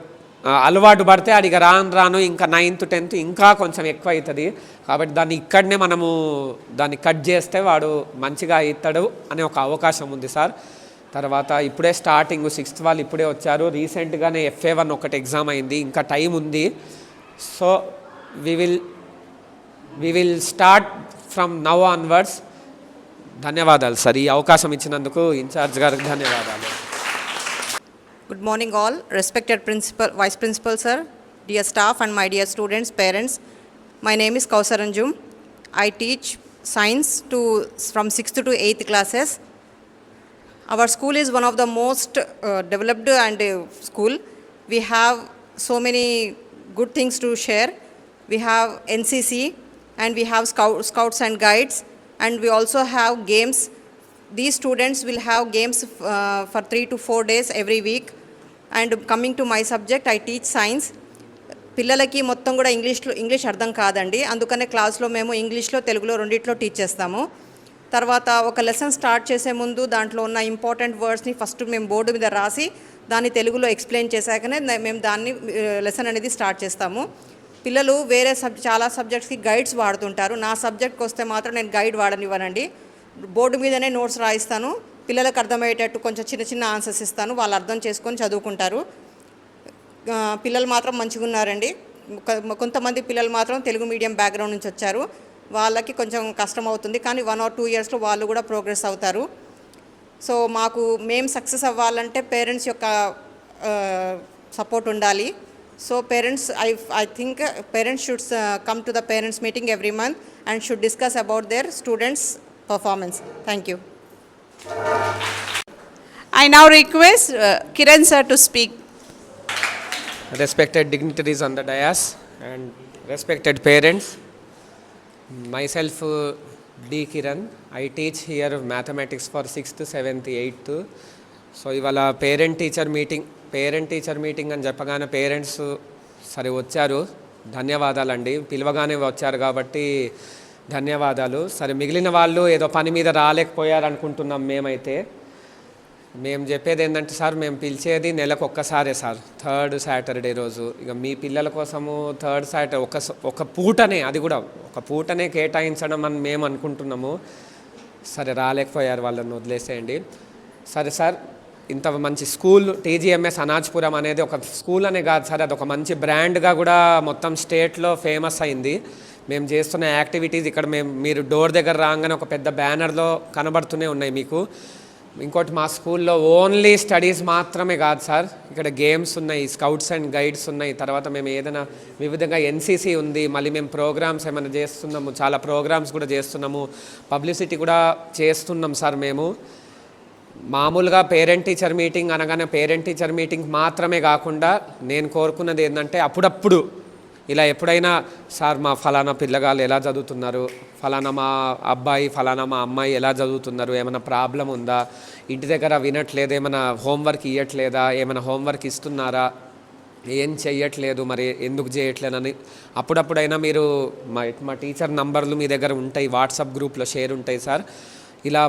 అలవాటు పడితే అడిగ రాను ఇంకా 9th 10th ఇంకా కొంచెం ఎక్కువ అవుతుంది. కాబట్టి దాన్ని ఇక్కడనే మనము దాన్ని కట్ చేస్తే వాడు మంచిగా అవుతాడు అనే ఒక అవకాశం ఉంది సార్. తర్వాత ఇప్పుడే స్టార్టింగ్ 6th వాళ్ళు ఇప్పుడే వచ్చారు, రీసెంట్గానే FA1 ఒకటి ఎగ్జామ్ అయింది, ఇంకా టైం ఉంది. So we will start from now onwards. ధన్యవాదాలు సార్, ఈ అవకాశం ఇచ్చినందుకు ఇన్ఛార్జ్ గారికి ధన్యవాదాలు. Good morning all, respected principal, vice principal sir, dear staff and my dear students, parents. My name is Kausar Anjum. I teach science from 6th to 8th classes. Our school is one of the most developed and school. We have so many good things to share. We have NCC and we have scouts and guides, and we also have games. These students will have games for 3 to 4 days every week. And coming to my subject, I teach science. పిల్లలకి మొత్తం కూడా English అర్థం కాదండి, అందుకనే క్లాస్లో మేము ఇంగ్లీష్లో తెలుగులో రెండిట్లో టీచ్ చేస్తాము. తర్వాత ఒక లెసన్ స్టార్ట్ చేసే ముందు దాంట్లో ఉన్న ఇంపార్టెంట్ వర్డ్స్ని ఫస్ట్ మేము బోర్డు మీద రాసి దాన్ని తెలుగులో ఎక్స్ప్లెయిన్ చేశాకనే మేము దాన్ని లెసన్ అనేది స్టార్ట్ చేస్తాము. పిల్లలు వేరే చాలా సబ్జెక్ట్స్కి గైడ్స్ వాడుతుంటారు, నా సబ్జెక్ట్కి వస్తే మాత్రం నేను గైడ్ వాడనివ్వనండి. బోర్డు మీదనే నోట్స్ రాయిస్తాను, పిల్లలకు అర్థమయ్యేటట్టు కొంచెం చిన్న ఆన్సర్స్ ఇస్తాను, వాళ్ళు అర్థం చేసుకొని చదువుకుంటారు. పిల్లలు మాత్రం మంచిగా ఉన్నారండి. కొంతమంది పిల్లలు మాత్రం తెలుగు మీడియం బ్యాక్గ్రౌండ్ నుంచి వచ్చారు, వాళ్ళకి కొంచెం కష్టం అవుతుంది, కానీ 1 or 2 yearsలో వాళ్ళు కూడా ప్రోగ్రెస్ అవుతారు. సో మేము సక్సెస్ అవ్వాలంటే పేరెంట్స్ యొక్క సపోర్ట్ ఉండాలి. So parents, I think parents should come to the parents meeting every month and should discuss about their students' performance. Thank you. I now request Kiran sir to speak. Respected dignitaries on the dais and respected parents, myself D. Kiran, I teach here mathematics for 6th, 7th, 8th. So ఇవాళ parent teacher meeting అని చెప్పగానే parents సరే వచ్చారు, ధన్యవాదాలండి, పిలవగానే వచ్చారు కాబట్టి ధన్యవాదాలు. సరే మిగిలిన వాళ్ళు ఏదో పని మీద రాలేకపోయారు అనుకుంటున్నాం. మేము చెప్పేది ఏంటంటే సార్, మేము పిలిచేది నెలకు ఒక్కసారే సార్, థర్డ్ సాటర్డే రోజు. ఇక మీ పిల్లల కోసము థర్డ్ సాటర్డే ఒక పూటనే, అది కూడా ఒక పూటనే కేటాయించడం అని మేము అనుకుంటున్నాము. సరే రాలేకపోయారు, వాళ్ళని వదిలేసేయండి. సరే సార్, ఇంత మంచి స్కూల్ టీజీఎంఎస్ అనాజ్పురం అనేది ఒక స్కూల్ అనే కాదు సార్, అది ఒక మంచి బ్రాండ్గా కూడా మొత్తం స్టేట్లో ఫేమస్ అయింది. మేము చేస్తున్న యాక్టివిటీస్ ఇక్కడ మీరు డోర్ దగ్గర రాగానే ఒక పెద్ద బ్యానర్లో కనబడుతూనే ఉన్నాయి మీకు. ఇంకోటి మా స్కూల్లో ఓన్లీ స్టడీస్ మాత్రమే కాదు సార్, ఇక్కడ గేమ్స్ ఉన్నాయి, స్కౌట్స్ అండ్ గైడ్స్ ఉన్నాయి, తర్వాత మేము ఏదైనా వివిధంగా ఎన్సీసీ ఉంది, మళ్ళీ మేము ప్రోగ్రామ్స్ ఏమైనా చేస్తున్నాము, చాలా ప్రోగ్రామ్స్ కూడా చేస్తున్నాము, పబ్లిసిటీ కూడా చేస్తున్నాం సార్. మేము మామూలుగా పేరెంట్ టీచర్ మీటింగ్ అనగానే పేరెంట్ టీచర్ మీటింగ్ మాత్రమే కాకుండా నేను కోరుకున్నది ఏంటంటే అప్పుడప్పుడు ఇలా ఎప్పుడైనా సార్ మా ఫలానా పిల్లగాళ్ళు ఎలా చదువుతున్నారు, ఫలానా మా అబ్బాయి ఫలానా మా అమ్మాయి ఎలా చదువుతున్నారు, ఏమైనా ప్రాబ్లం ఉందా, ఇంటి దగ్గర వినట్లేదు, ఏమైనా హోంవర్క్ ఇవ్వట్లేదా, ఏమైనా హోంవర్క్ ఇస్తున్నారా, ఏం చెయ్యట్లేదు మరి ఎందుకు చేయట్లేదని అప్పుడప్పుడైనా మీరు మా టీచర్ నంబర్లు మీ దగ్గర ఉంటాయి, వాట్సాప్ గ్రూప్లో షేర్ ఉంటాయి సార్. ఇలా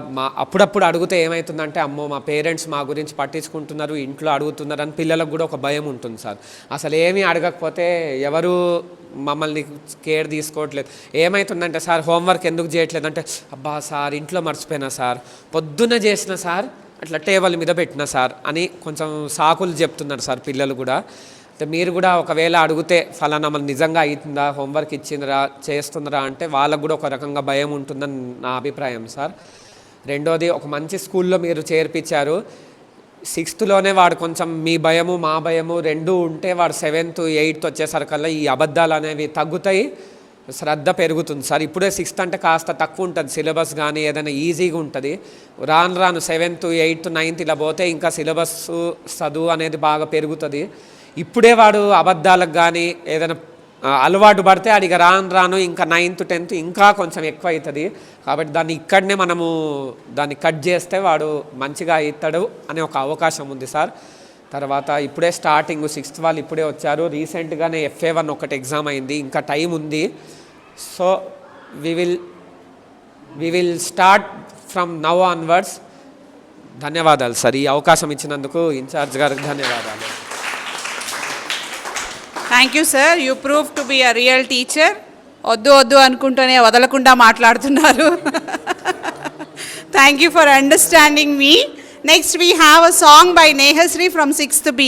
అప్పుడప్పుడు అడిగితే ఏమవుతుందంటే అమ్మో మా పేరెంట్స్ మా గురించి పట్టించుకుంటున్నారు, ఇంట్లో అడుగుతున్నారు అని పిల్లలకు కూడా ఒక భయం ఉంటుంది సార్. అసలు ఏమీ అడగకపోతే ఎవరు మమ్మల్ని కేర్ తీసుకోవట్లేదు. ఏమవుతుందంటే సార్ హోంవర్క్ ఎందుకు చేయట్లేదు అంటే అబ్బా సార్ ఇంట్లో మర్చిపోయినా సార్, పొద్దున్న చేసిన సార్, అట్లా టేబుల్ మీద పెట్టిన సార్ అని కొంచెం సాకులు చెప్తున్నారు సార్ పిల్లలు కూడా. మీరు కూడా ఒకవేళ అడిగితే ఫలానా మళ్ళీ నిజంగా అవుతుందా, హోంవర్క్ ఇచ్చిందిరా, చేస్తుందిరా అంటే వాళ్ళకు కూడా ఒక రకంగా భయం ఉంటుందని నా అభిప్రాయం సార్. రెండోది ఒక మంచి స్కూల్లో మీరు చేర్పించారు, 6th వాడు కొంచెం మీ భయము మా భయము రెండూ ఉంటే వాడు 7th 8th వచ్చేసరికల్లా ఈ అబద్ధాలు అనేవి తగ్గుతాయి, శ్రద్ధ పెరుగుతుంది సార్. ఇప్పుడే 6th అంటే కాస్త తక్కువ ఉంటుంది సిలబస్, కానీ ఏదైనా ఈజీగా ఉంటుంది. రాను 7th 8th 9th ఇలా పోతే ఇంకా సిలబస్ చదువు అనేది బాగా పెరుగుతుంది. ఇప్పుడే వాడు అబద్ధాలకు కానీ ఏదైనా అలవాటు పడితే అడిగ రాను ఇంకా 9th 10th ఇంకా కొంచెం ఎక్కువ అవుతుంది. కాబట్టి దాన్ని ఇక్కడనే మనము దాన్ని కట్ చేస్తే వాడు మంచిగా అవుతాడు అనే ఒక అవకాశం ఉంది సార్. తర్వాత ఇప్పుడే స్టార్టింగ్ 6th వాళ్ళు ఇప్పుడే వచ్చారు, రీసెంట్గానే FA1 ఒకటి ఎగ్జామ్ అయింది, ఇంకా టైం ఉంది. So we will start from now onwards. ధన్యవాదాలు సార్, ఈ అవకాశం ఇచ్చినందుకు ఇన్ఛార్జ్ గారికి ధన్యవాదాలు. Thank you sir, you prove to be a real teacher. వద్దు అనుకుంటూనే వదలకుండా మాట్లాడుతున్నారు. Thank you for understanding me. Next we have a song by Nehashri from 6th B.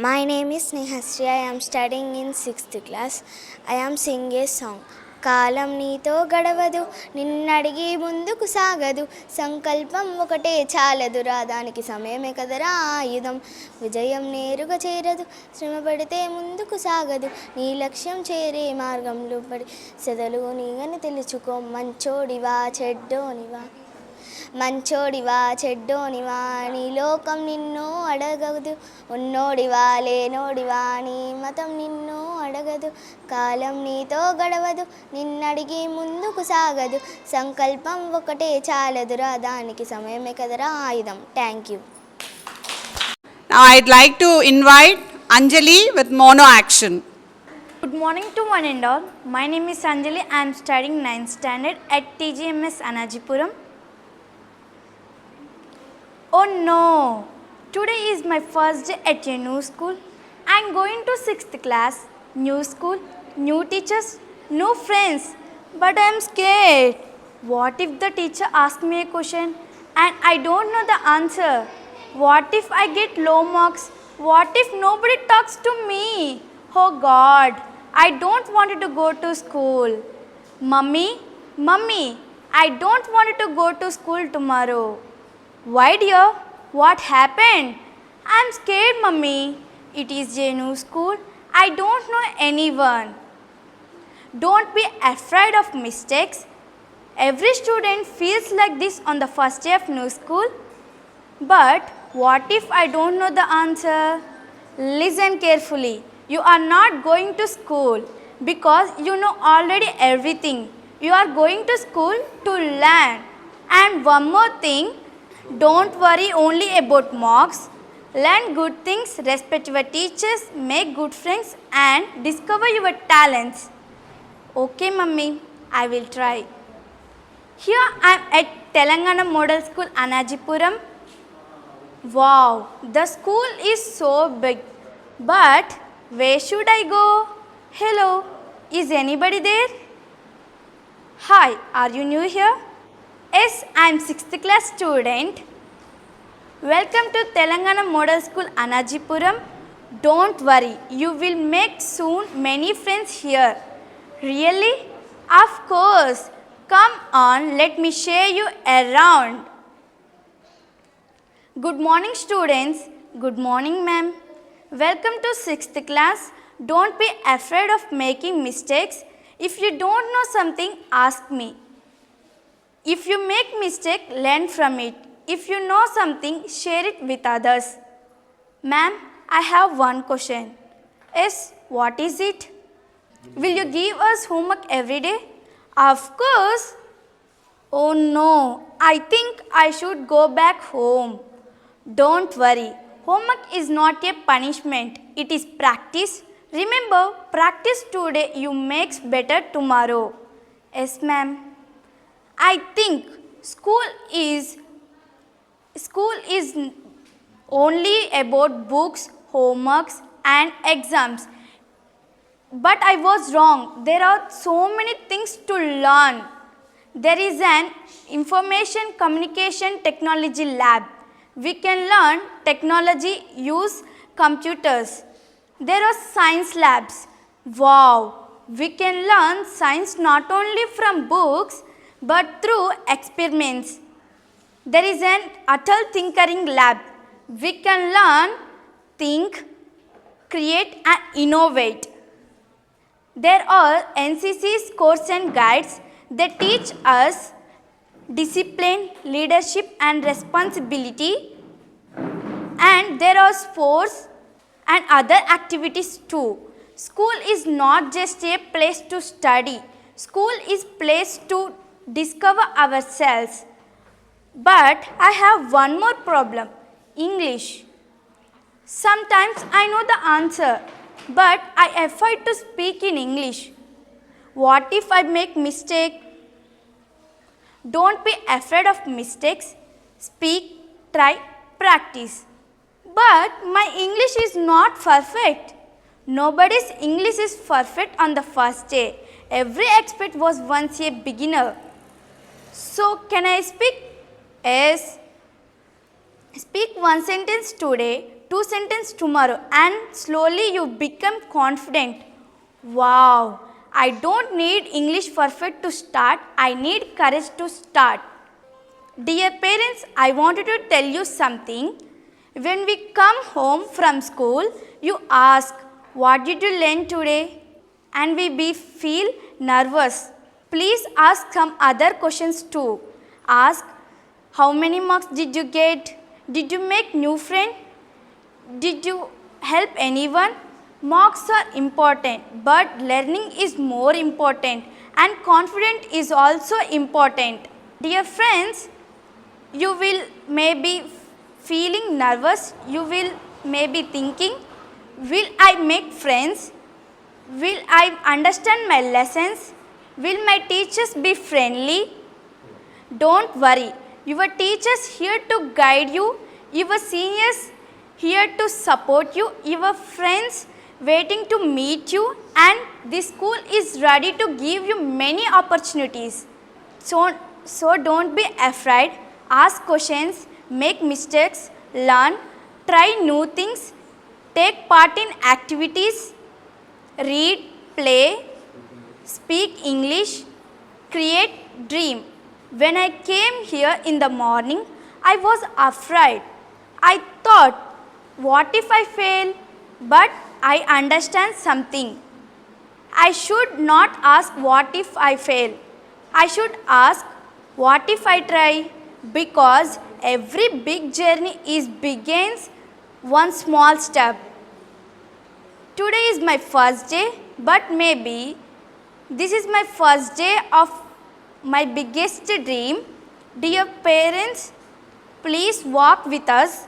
My name is Nehasri. I am studying in 6th class. I am singing a song. కాలం నీతో గడవదు, నిన్నడిగి ముందుకు సాగదు, సంకల్పం ఒకటే చాలదురా, దానికి సమయమే కదరా ఆయుధం, విజయం నేరుగా చేరదు, శ్రమ పడితే ముందుకు సాగదు, నీ లక్ష్యం చేరే మార్గంలో పడి సెదలు నీగని తెలుసుకో, మంచోడివా చెడ్డోనివా నీ లోకం నిన్ను అడగదు, ఉన్నోడివా లేనోడివా నీ మతం నిన్ను అడగదు, కాలం నీతో గడవదు, నిన్నడిగి ముందుకు సాగదు, సంకల్పం ఒకటే చాలదురా, దానికి సమయమే కదరా ఆయుధం. Thank you. Now I'd like to invite Anjali with mono action. Good morning to one and all. My name is Anjali. I am studying 9th standard at TGMS Anajipuram. Oh no! Today is my first day at a new school. I am going to 6th class. New school, new teachers, new friends. But I am scared. What if the teacher asks me a question and I don't know the answer? What if I get low marks? What if nobody talks to me? Oh God, I don't want to go to school. Mummy, I don't want to go to school tomorrow. Why dear? What happened? I am scared, Mummy. It is a new school. I don't know anyone. Don't be afraid of mistakes. Every student feels like this on the first day of new school. But what if I don't know the answer? Listen carefully. You are not going to school because you know already everything. You are going to school to learn. And one more thing, don't worry only about marks. Learn good things, respect your teachers, make good friends and discover your talents. Okay, Mummy, I will try. Here I am at Telangana Model School, Anajipuram. Wow, the school is so big. But where should I go? Hello, is anybody there? Hi, are you new here? Yes, I am 6th class student. Welcome to Telangana Model School, Anajipuram. Don't worry, you will make soon many friends here. Really? Of course. Come on, let me show you around. Good morning, students. Good morning, ma'am. Welcome to 6th class. Don't be afraid of making mistakes. If you don't know something, ask me. If you make mistake, learn from it. If you know something, share it with others. Ma'am, I have one question. Yes, what is it? Will you give us homework every day? Of course. Oh no, I think I should go back home. Don't worry, homework is not a punishment, it is practice. Remember, practice today, you makes better tomorrow. Yes, ma'am. I think school is only about books, homeworks and exams. But I was wrong. There are so many things to learn. There is an information communication technology lab. We can learn technology, use computers. There are science labs. Wow! We can learn science not only from books but through experiments. There is an Atal Tinkering lab. We can learn, think, create and innovate. There are NCC's course and guides that teach us discipline, leadership and responsibility. And there are sports and other activities too. School is not just a place to study. School is a place to discover ourselves. But I have one more problem, English. Sometimes I know the answer, but I avoid to speak in English. What if I make mistake? Don't be afraid of mistakes. Speak, try, practice. But my English is not perfect. Nobody's English is perfect on the first day. Every expert was once a beginner. So can I speak? Yes. Speak one sentence today, 2 sentences tomorrow, and slowly you become confident. Wow! I don't need English perfect to start. I need courage to start. Dear parents, I wanted to tell you something. When we come home from school, you ask, what did you learn today? And we feel nervous. Please ask some other questions too. Ask, how many marks did you get? Did you make new friend? Did you help anyone? Marks are important, but learning is more important, and confidence is also important. Dear friends, you will maybe feeling nervous, you will maybe thinking, will I make friends? Will I understand my lessons? Will my teachers be friendly? Don't worry, your teachers here to guide you, your seniors here to support you, your friends waiting to meet you, and this school is ready to give you many opportunities. So don't be afraid, ask questions, make mistakes, learn, try new things, take part in activities, read, play, speak English, create, dream. When I came here in the morning, I was afraid. I thought, what if I fail? But I understand something. I should not ask what if I fail. I should ask what if I try, because every big journey begins one small step. Today is my first day, but maybe this is my first day of my biggest dream. Dear parents, please walk with us,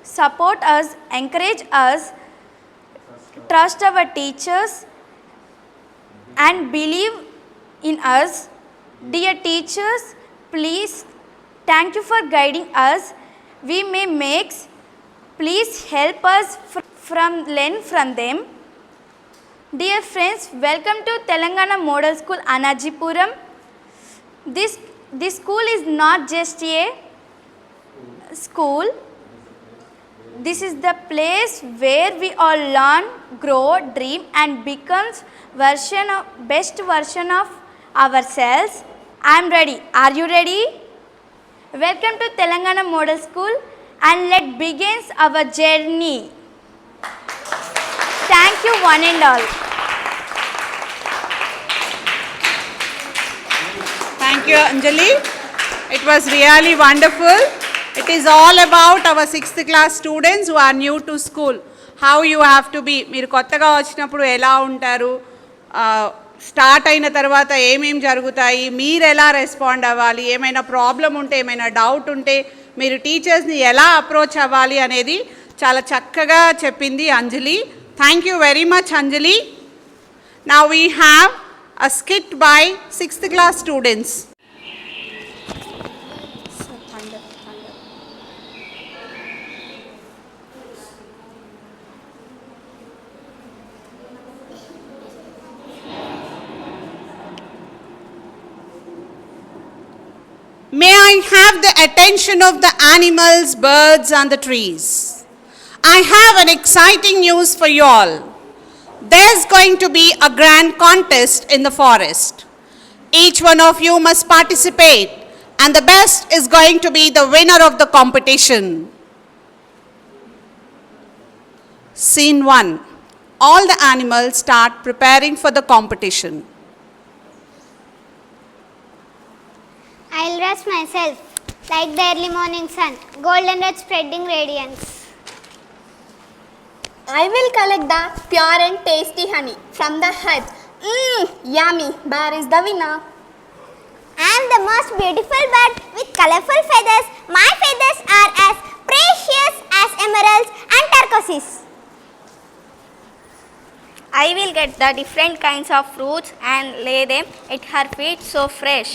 support us, encourage us, trust our teachers and believe in us. Dear teachers, please, thank you for guiding us. We may make, please help us learn from them. Dear friends, welcome to Telangana Model School, Anajipuram. This school is not just a school. This is the place where we all learn, grow, dream and becomes best version of ourselves. I am ready. Are you ready? Welcome to Telangana Model School and let's begin our journey. Thank you one and all. Thank you, Anjali. It was really wonderful. It is all about our 6th class students who are new to school. How you have to be. మీరు కొత్తగా వచ్చినప్పుడు ఎలా ఉంటారు, start అయిన తర్వాత ఏమేమి జరుగుతాయి, మీరు ఎలా రెస్పాండ్ అవ్వాలి, ఏమైనా ప్రాబ్లం ఉంటే, ఏమైనా డౌట్ ఉంటే మీరు టీచర్స్ని ఎలా అప్రోచ్ అవ్వాలి అనేది చాలా చక్కగా చెప్పింది Anjali. Thank you very much Anjali. Now we have a skit by 6th class students. May I have the attention of the animals, birds and the trees. I have an exciting news for you all. There's going to be a grand contest in the forest. Each one of you must participate and the best is going to be the winner of the competition. Scene 1. All the animals start preparing for the competition. I'll dress myself like the early morning sun, golden red spreading radiance. I will collect the pure and tasty honey from the hive. Yummy, bear is the winner. I am the most beautiful bird with colorful feathers. My feathers are as precious as emeralds and turquoises. I will get the different kinds of fruits and lay them at her feet so fresh.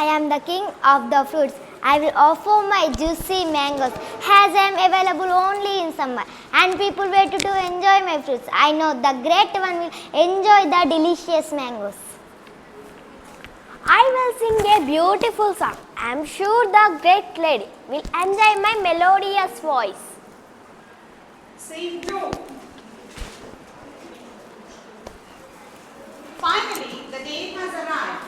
I am the king of the fruits. I will offer my juicy mangoes as I am available only in summer and people wait to enjoy my fruits. I know the great one will enjoy the delicious mangoes. I will sing a beautiful song. I am sure the great lady will enjoy my melodious voice. Scene 2. Finally, the day has arrived.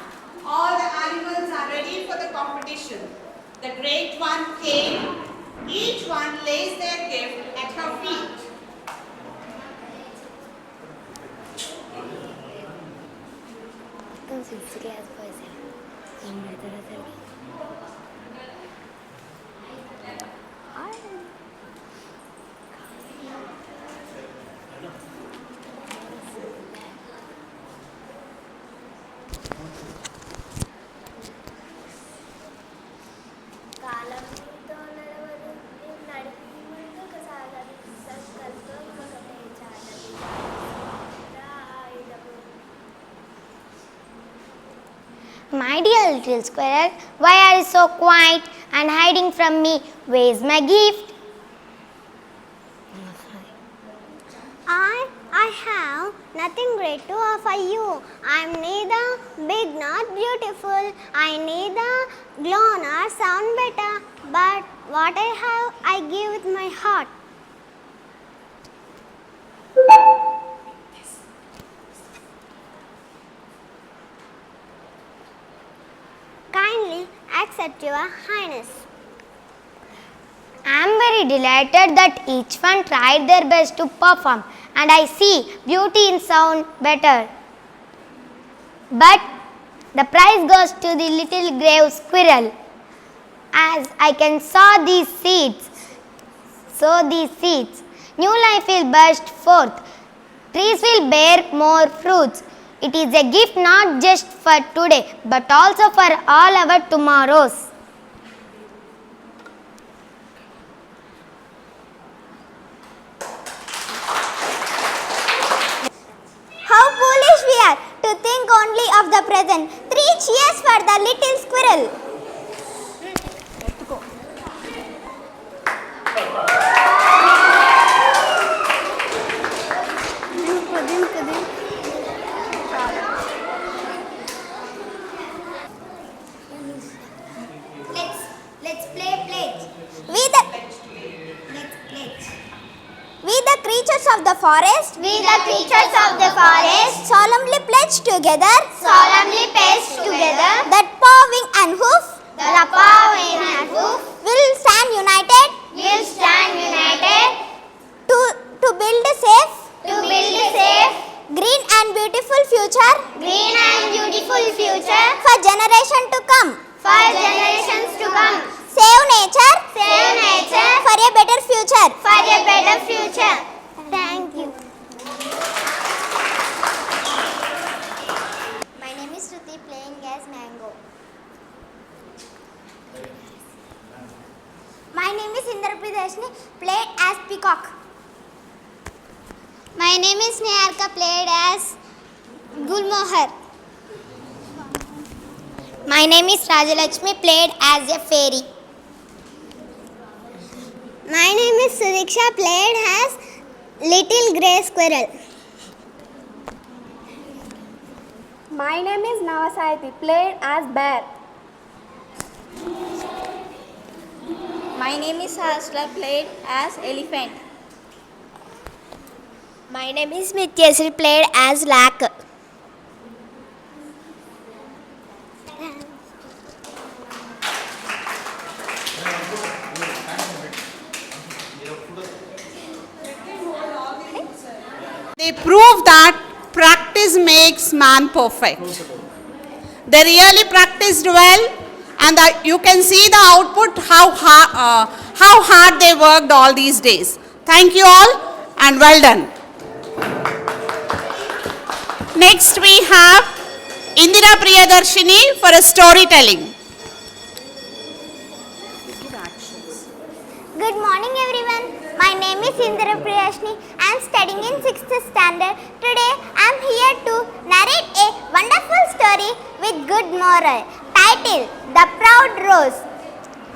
All the animals are ready for the competition. The great one came. Each one lays their gift at her feet. My dear little squirrel, why are you so quiet and hiding from me? Where is my gift? I have nothing great to offer you. I am neither big nor beautiful. I neither glow nor sound better. But what I have, I give with my heart. Kindly accept your highness. I am very delighted that each one tried their best to perform and I see beauty in sound better. But the prize goes to the little grave squirrel. As I can sow these seeds, new life will burst forth. Trees will bear more fruits. It is a gift not just for today, but also for all our tomorrows. How foolish we are to think only of the present. 3 cheers for the little squirrel. Let's play pledge. We the creatures of the forest, we the creatures of the forest, solemnly pledge together that paw, wing and hoof the paw, wing and hoof will stand united to build a safe, green and beautiful future for generations to come. Save nature for a better future. Thank you. My name is Shruti, playing as Mango. My name is Indrapridashni, played as Peacock. My name is Neyarka, played as Gulmohar. My name is Rajalakshmi, played as a fairy. My name is Sudiksha, played as Little Grey Squirrel. My name is Navasayati, played as Bear. My name is Sahasra, played as Elephant. My name is Mityasri, played as Lack. They prove that practice makes man perfect. They really practiced well, and you can see the output, how hard they worked all these days. Thank you all, and well done. Next we have Indira Priyadarshini for a storytelling. Good morning everyone. My name is Indira Priyashni. I am studying in 6th standard. Today I am here to narrate a wonderful story with good moral. Title: The Proud Rose.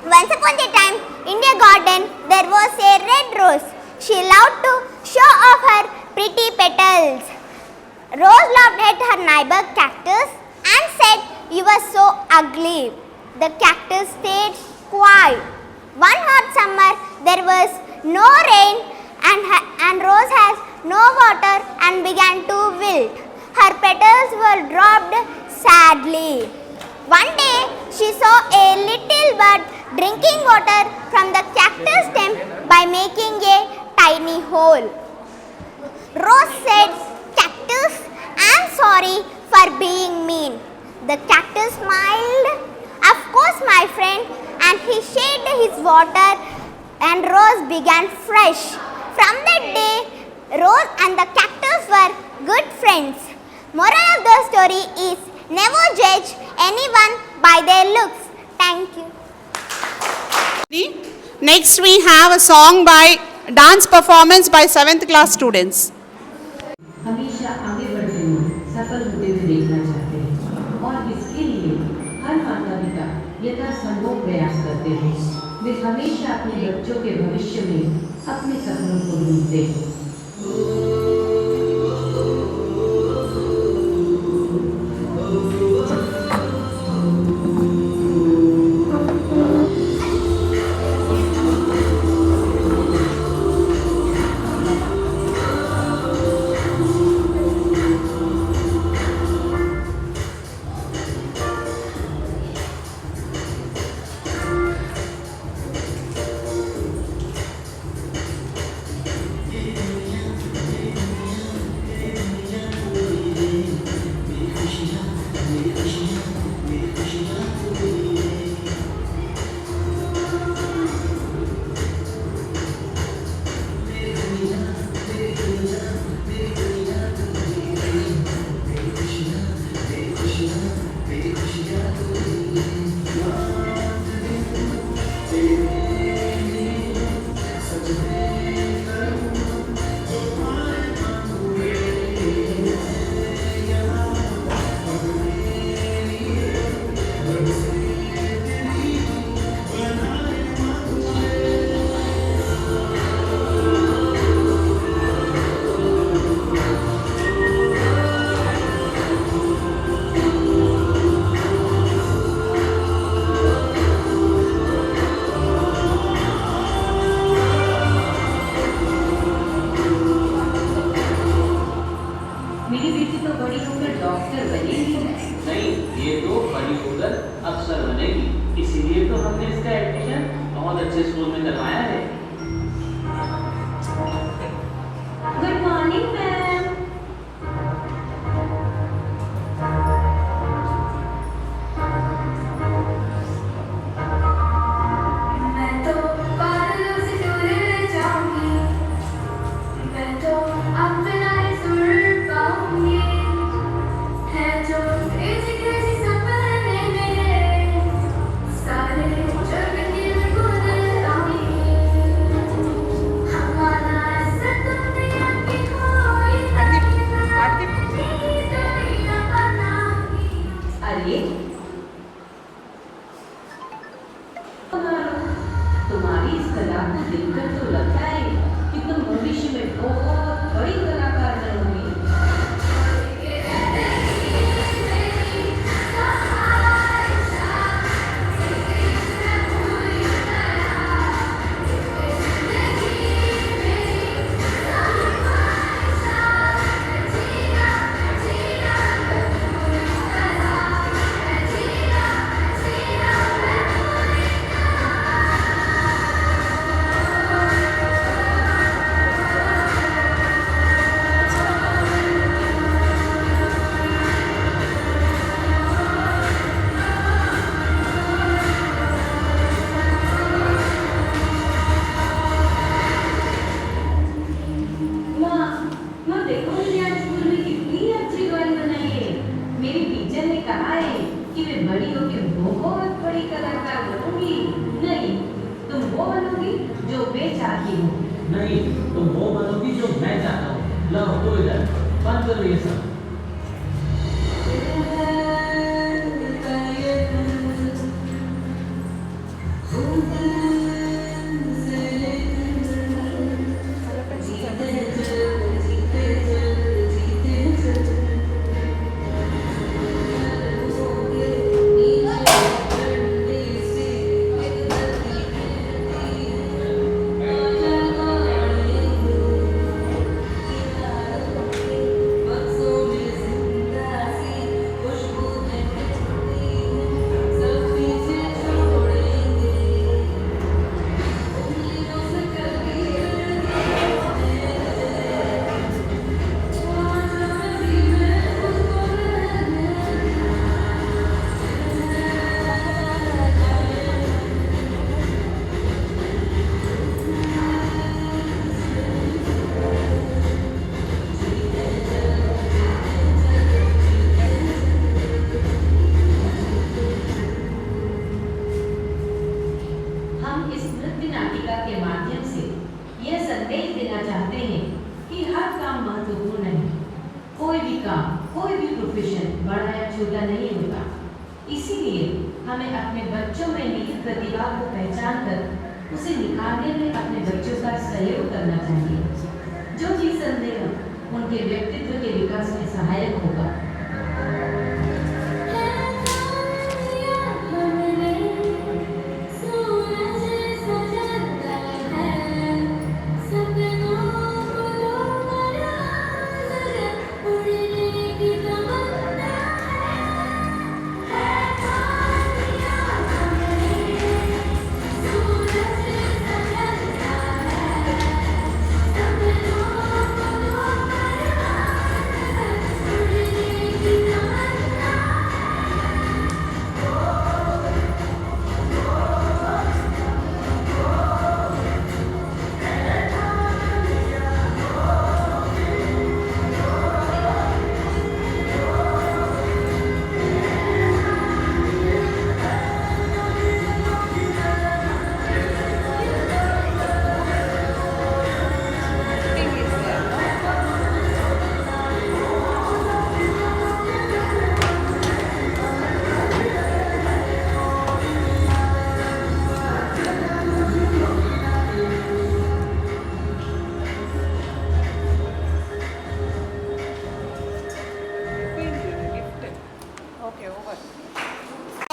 Once upon a time, in a garden there was a red rose. She loved to show off her pretty petals. Rose laughed at her neighbor cactus and said, "You are so ugly." The cactus stayed quiet. One hot summer, there was no rain and Rose has no water and began to wilt. Her petals were dropped sadly. One day, she saw a little bird drinking water from the cactus stem by making a tiny hole. Rose said, "Cactus, I am sorry for being mean." The cactus smiled. "Of course, my friend," and he shed his water and Rose began fresh. From that day, Rose and the cactus were good friends. Moral of the story is never judge anyone by their looks. Thank you. Next we have a song by dance performance by 7th class students. हमेशा आगे बढ़ते हुए सफल होते हुए देखना चाहते हैं और इसके लिए हर माता पिता यथासंभव प्रयास करते हैं। वे हमेशा अपने बच्चों के भविष्य में अपने सपनों को ढूंढते हैं। तुम वो बनोगी जो मैं चाहता हूँ। लो तो इधर बंद करो ये सब।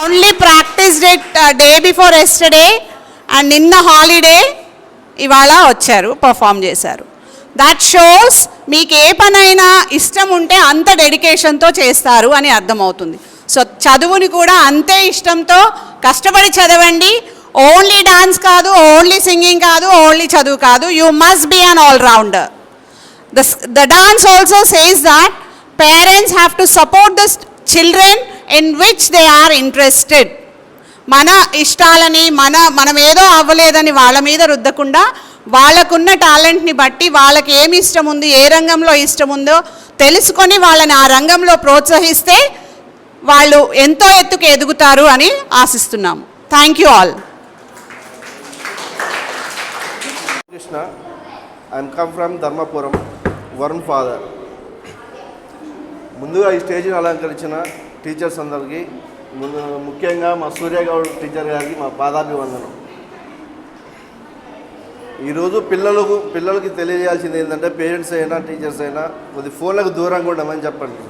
Only practiced it day before yesterday and నిన్న హాలిడే ఇవాళ వచ్చారు పర్ఫామ్ చేశారు. దట్ షోస్ మీకు ఏ పనైనా ఇష్టం ఉంటే అంత డెడికేషన్తో చేస్తారు అని అర్థమవుతుంది. సో చదువుని కూడా అంతే ఇష్టంతో కష్టపడి చదవండి. ఓన్లీ డాన్స్ కాదు, ఓన్లీ సింగింగ్ కాదు, ఓన్లీ చదువు కాదు, you must be an all rounder. The dance also says that parents have to support the children in which they are interested. మన ఇష్టాలని మనం ఏదో అవ్వలేదని వాళ్ళ మీద రుద్దకుండా వాళ్ళకున్న టాలెంట్ని బట్టి వాళ్ళకి ఏమి ఇష్టం ఉంది, ఏ రంగంలో ఇష్టం ఉందో తెలుసుకొని వాళ్ళని ఆ రంగంలో ప్రోత్సహిస్తే వాళ్ళు ఎంతో ఎత్తుకు ఎదుగుతారు అని ఆశిస్తున్నాము. Thank you all. Krishna, I'm come from Dharmapuram, Varun father. ముందుగా ఈ స్టేజ్ని అలంకరించిన టీచర్స్ అందరికీ, ముఖ్యంగా మా సూర్యగౌడ్ టీచర్ గారికి మా పాదాభివందనం. ఈరోజు పిల్లలకి తెలియజేయాల్సింది ఏంటంటే పేరెంట్స్ అయినా టీచర్స్ అయినా కొద్ది ఫోన్లకు దూరంగా ఉండమని చెప్పండి.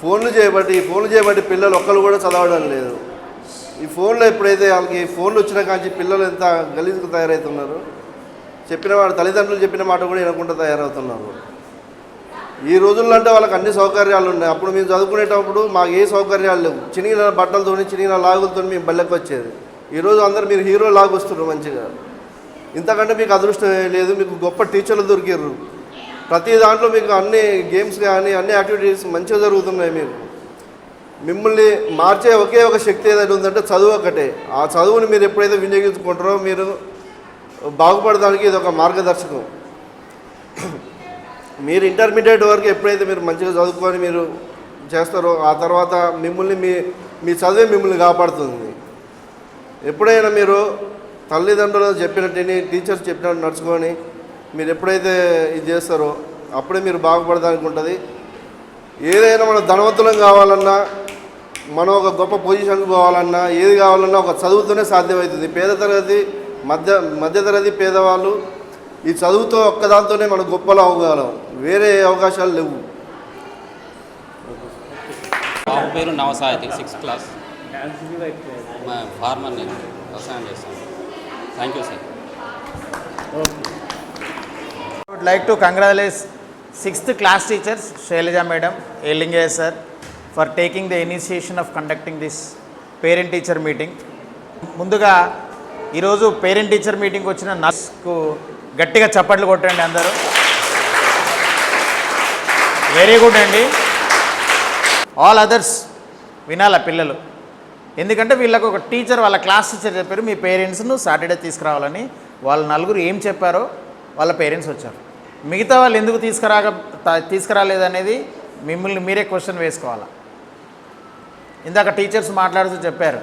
ఫోన్లు చేయబట్టి పిల్లలు ఒక్కరు కూడా చదవడం లేదు. ఈ ఫోన్లో ఎప్పుడైతే వాళ్ళకి ఫోన్లు వచ్చిన కాంచి పిల్లలు ఎంత గలీజ్గా తయారవుతున్నారు, తల్లిదండ్రులు చెప్పిన మాట కూడా వినకుండా తయారవుతున్నారు. ఈ రోజుల్లో అంటే వాళ్ళకి అన్ని సౌకర్యాలు ఉన్నాయి. అప్పుడు మేము చదువుకునేటప్పుడు మాకు ఏ సౌకర్యాలు లేవు. చినిగిన బట్టలతో చినిగిన లాగులతో మేము బళ్ళకి వచ్చేది. ఈరోజు అందరు మీరు హీరో లాగు వస్తున్నారు మంచిగా. ఇంతకంటే మీకు అదృష్టం లేదు. మీకు గొప్ప టీచర్లు దొరికారు. ప్రతి దాంట్లో మీకు అన్ని గేమ్స్ కానీ అన్ని యాక్టివిటీస్ మంచిగా జరుగుతున్నాయి. మిమ్మల్ని మార్చే ఒకే ఒక శక్తి ఏదైనా ఉందంటే చదువు ఒకటే. ఆ చదువుని మీరు ఎప్పుడైతే వినియోగించుకుంటారో మీరు బాగుపడడానికి ఇది ఒక మార్గదర్శకం. మీరు ఇంటర్మీడియట్ వరకు ఎప్పుడైతే మీరు మంచిగా చదువుకొని మీరు చేస్తారో ఆ తర్వాత మీ చదువే మిమ్మల్ని కాపాడుతుంది. ఎప్పుడైనా మీరు తల్లిదండ్రులు చెప్పినట్టు టీచర్స్ చెప్పినట్టు నడుచుకొని మీరు ఎప్పుడైతే ఇది చేస్తారో అప్పుడే మీరు బాగుపడడానికి ఉంటుంది. ఏదైనా మనం ధనవంతులం కావాలన్నా, మనం ఒక గొప్ప పొజిషన్కి పోవాలన్నా, ఏది కావాలన్నా ఒక చదువుతోనే సాధ్యమవుతుంది. పేద తరగతి, మధ్యతరగతి పేదవాళ్ళు ఈ చదువుతో ఒక్కదాంతోనే మనం గొప్పలు అవ్వగలం, వేరే అవకాశాలు లేవు. బాబు పేరు నవసాహితి, 6th క్లాస్. ఫార్మర్, నేను వ్యవసాయం చేస్తాను. Thank you sir. I would like to congratulate 6th class teachers Shailaja madam, Lingaya sir for taking the initiation of conducting this parent teacher meeting. ముందుగా ఈరోజు పేరెంట్ టీచర్ మీటింగ్కి వచ్చిన నర్స్కు గట్టిగా చప్పట్లు కొట్టండి అందరూ. వెరీ గుడ్ అండి. ఆల్ అదర్స్ వినాల పిల్లలు, ఎందుకంటే వీళ్ళకు ఒక టీచర్, వాళ్ళ క్లాస్ టీచర్ చెప్పారు మీ పేరెంట్స్ను సాటర్డే తీసుకురావాలని. వాళ్ళ నలుగురు ఏం చెప్పారో వాళ్ళ పేరెంట్స్ వచ్చారు. మిగతా వాళ్ళు ఎందుకు తీసుకురాలేదనేది మిమ్మల్ని మీరే క్వశ్చన్ వేసుకోవాలి. ఇందాక టీచర్స్ మాట్లాడుతూ చెప్పారు,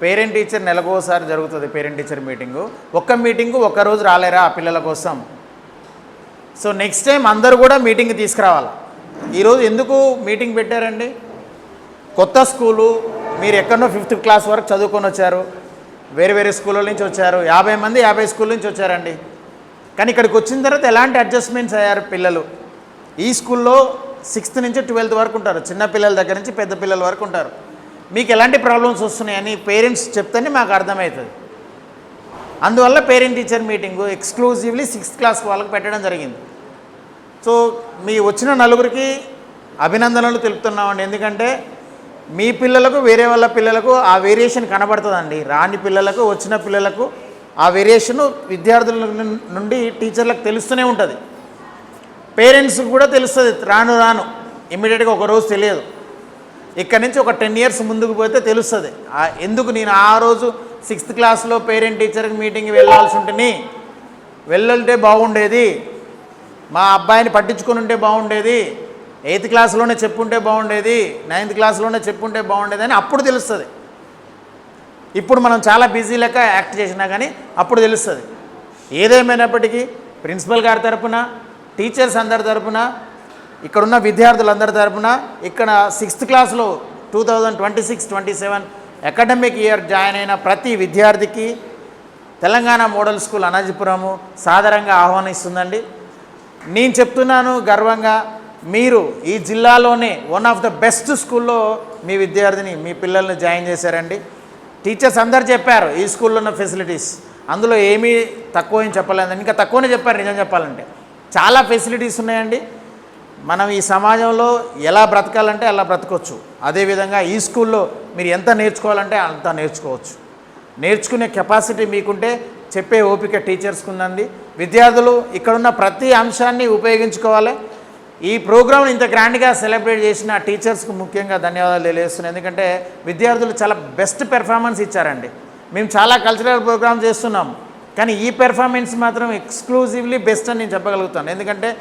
పేరెంట్ టీచర్ నెలకోసారి జరుగుతుంది పేరెంట్ టీచర్ మీటింగు. ఒక్క మీటింగు ఒక్కరోజు రాలేరా ఆ పిల్లల కోసం? సో నెక్స్ట్ టైం అందరూ కూడా మీటింగ్ తీసుకురావాలి. ఈరోజు ఎందుకు మీటింగ్ పెట్టారండి? కొత్త స్కూలు, మీరు ఎక్కడో 5th క్లాస్ వరకు చదువుకొని వచ్చారు, వేరే వేరే స్కూళ్ళ నుంచి వచ్చారు, 50 మంది 50 స్కూల్ నుంచి వచ్చారండి. కానీ ఇక్కడికి వచ్చిన తర్వాత ఎలాంటి అడ్జస్ట్మెంట్స్ అయ్యారు పిల్లలు? ఈ స్కూల్లో 6th నుంచి 12th వరకు ఉంటారు, చిన్న పిల్లల దగ్గర నుంచి పెద్ద పిల్లల వరకు ఉంటారు. మీకు ఎలాంటి ప్రాబ్లమ్స్ వస్తున్నాయని పేరెంట్స్ చెప్తేనే మాకు అర్థమవుతుంది. అందువల్ల parent teacher meeting exclusively 6th class వాళ్ళకి పెట్టడం జరిగింది. సో మీ వచ్చిన నలుగురికి అభినందనలు తెలుపుతున్నామండి. ఎందుకంటే మీ పిల్లలకు వేరే వాళ్ళ పిల్లలకు ఆ వేరియేషన్ కనబడుతుందండి. రాని పిల్లలకు వచ్చిన పిల్లలకు ఆ వేరియేషను విద్యార్థుల నుండి టీచర్లకు తెలుస్తూనే ఉంటుంది, పేరెంట్స్కి కూడా తెలుస్తుంది. రాను రాను ఇమ్మీడియట్గా ఒకరోజు తెలియదు, ఇక్కడ నుంచి ఒక 10 years ముందుకు పోతే తెలుస్తుంది. ఎందుకు నేను ఆ రోజు 6th క్లాస్లో పేరెంట్ టీచర్కి మీటింగ్కి వెళ్ళాల్సి ఉంటేని వెళ్ళంటే బాగుండేది, మా అబ్బాయిని పట్టించుకొని ఉంటే బాగుండేది, 8th క్లాస్లోనే చెప్పుంటే బాగుండేది, 9th క్లాస్లోనే చెప్పుంటే బాగుండేది అని అప్పుడు తెలుస్తుంది. ఇప్పుడు మనం చాలా బిజీ లెక్క యాక్ట్ చేసినా కానీ అప్పుడు తెలుస్తుంది. ఏదేమైనప్పటికీ ప్రిన్సిపల్ గారి తరపున, టీచర్స్ అందరి తరపున, ఇక్కడున్న విద్యార్థులందరి తరపున, ఇక్కడ 6th క్లాస్లో 2026-27 అకాడమిక్ ఇయర్ జాయిన్ అయిన ప్రతి విద్యార్థికి తెలంగాణ మోడల్ స్కూల్ అనాజీపురము సాదరంగా ఆహ్వానిస్తుందండి. నేను చెప్తున్నాను గర్వంగా, మీరు ఈ జిల్లాలోనే వన్ ఆఫ్ ద బెస్ట్ స్కూల్లో మీ విద్యార్థిని, మీ పిల్లల్ని జాయిన్ చేశారండి. టీచర్స్ అందరు చెప్పారు ఈ స్కూల్లో ఉన్న ఫెసిలిటీస్, అందులో ఏమీ తక్కువ ఏం చెప్పలేదండి, ఇంకా తక్కువనే చెప్పారు. నిజం చెప్పాలంటే చాలా ఫెసిలిటీస్ ఉన్నాయండి. మనం ఈ సమాజంలో ఎలా బ్రతకాలంటే అలా బ్రతకొచ్చు. అదేవిధంగా ఈ స్కూల్లో మీరు ఎంత నేర్చుకోవాలంటే అంత నేర్చుకోవచ్చు. నేర్చుకునే కెపాసిటీ మీకుంటే చెప్పే ఓపిక టీచర్స్కి ఉందండి. విద్యార్థులు ఇక్కడున్న ప్రతి అంశాన్ని ఉపయోగించుకోవాలి. ఈ ప్రోగ్రామ్ని ఇంత గ్రాండ్గా సెలబ్రేట్ చేసిన టీచర్స్కి ముఖ్యంగా ధన్యవాదాలు తెలియజేస్తున్నాను. ఎందుకంటే విద్యార్థులు చాలా బెస్ట్ పెర్ఫార్మెన్స్ ఇచ్చారండి. మేము చాలా కల్చరల్ ప్రోగ్రామ్ చేస్తున్నాం, కానీ ఈ పెర్ఫార్మెన్స్ మాత్రం ఎక్స్క్లూజివ్లీ బెస్ట్ అని నేను చెప్పగలుగుతాను. ఎందుకంటే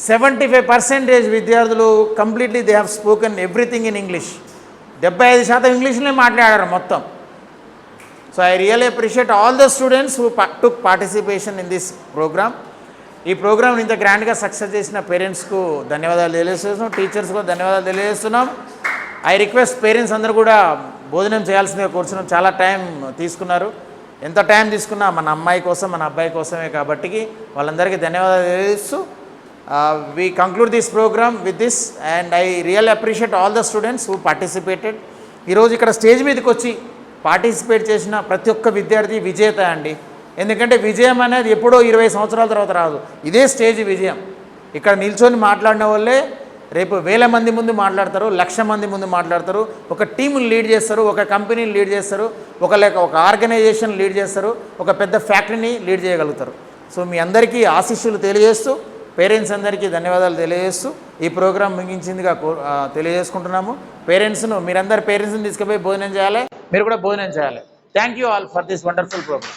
75% విద్యార్థులు completely they have spoken everything in English. 75% ఇంగ్లీష్లోనే మాట్లాడారు మొత్తం. So I really appreciate all the students who took participation in this programme. ఈ ప్రోగ్రామ్ ఇంత గ్రాండ్గా సక్సెస్ చేసిన పేరెంట్స్కు ధన్యవాదాలు తెలియజేస్తున్నాం, టీచర్స్ కూడా ధన్యవాదాలు తెలియజేస్తున్నాం. ఐ రిక్వెస్ట్ పేరెంట్స్ అందరూ కూడా భోజనం చేయాల్సిందిగా కోరుతున్నాం. చాలా టైం తీసుకున్నారు, ఎంత టైం తీసుకున్నా మన అమ్మాయి కోసం మన అబ్బాయి కోసమే కాబట్టి వాళ్ళందరికీ ధన్యవాదాలు తెలియజేస్తూ we conclude this program with this, and I really appreciate all the students who participated. ఈరోజు ఇక్కడ స్టేజ్ మీదకి వచ్చి పార్టిసిపేట్ చేసిన ప్రతి ఒక్క విద్యార్థి విజేత అండి. ఎందుకంటే విజయం అనేది ఎప్పుడో 20 సంవత్సరాల తర్వాత రాదు, ఇదే స్టేజ్ విజయం. ఇక్కడ నిల్చొని మాట్లాడిన వాళ్ళే రేపు 1000 మంది ముందు మాట్లాడతారు, 1,00,000 మంది ముందు మాట్లాడతారు, ఒక టీముని లీడ్ చేస్తారు, ఒక కంపెనీని లీడ్ చేస్తారు, ఒక ఆర్గనైజేషన్ లీడ్ చేస్తారు, ఒక పెద్ద ఫ్యాక్టరీని లీడ్ చేయగలుగుతారు. సో మీ అందరికీ ఆశీస్సులు తెలియజేస్తూ, పేరెంట్స్ అందరికీ ధన్యవాదాలు తెలియజేస్తూ ఈ ప్రోగ్రాం ముగించిందిగా తెలియజేసుకుంటున్నాము. మీరందరూ పేరెంట్స్ని తీసుకుపోయి భోజనం చేయాలి, మీరు కూడా భోజనం చేయాలి. Thank you all for this wonderful programme.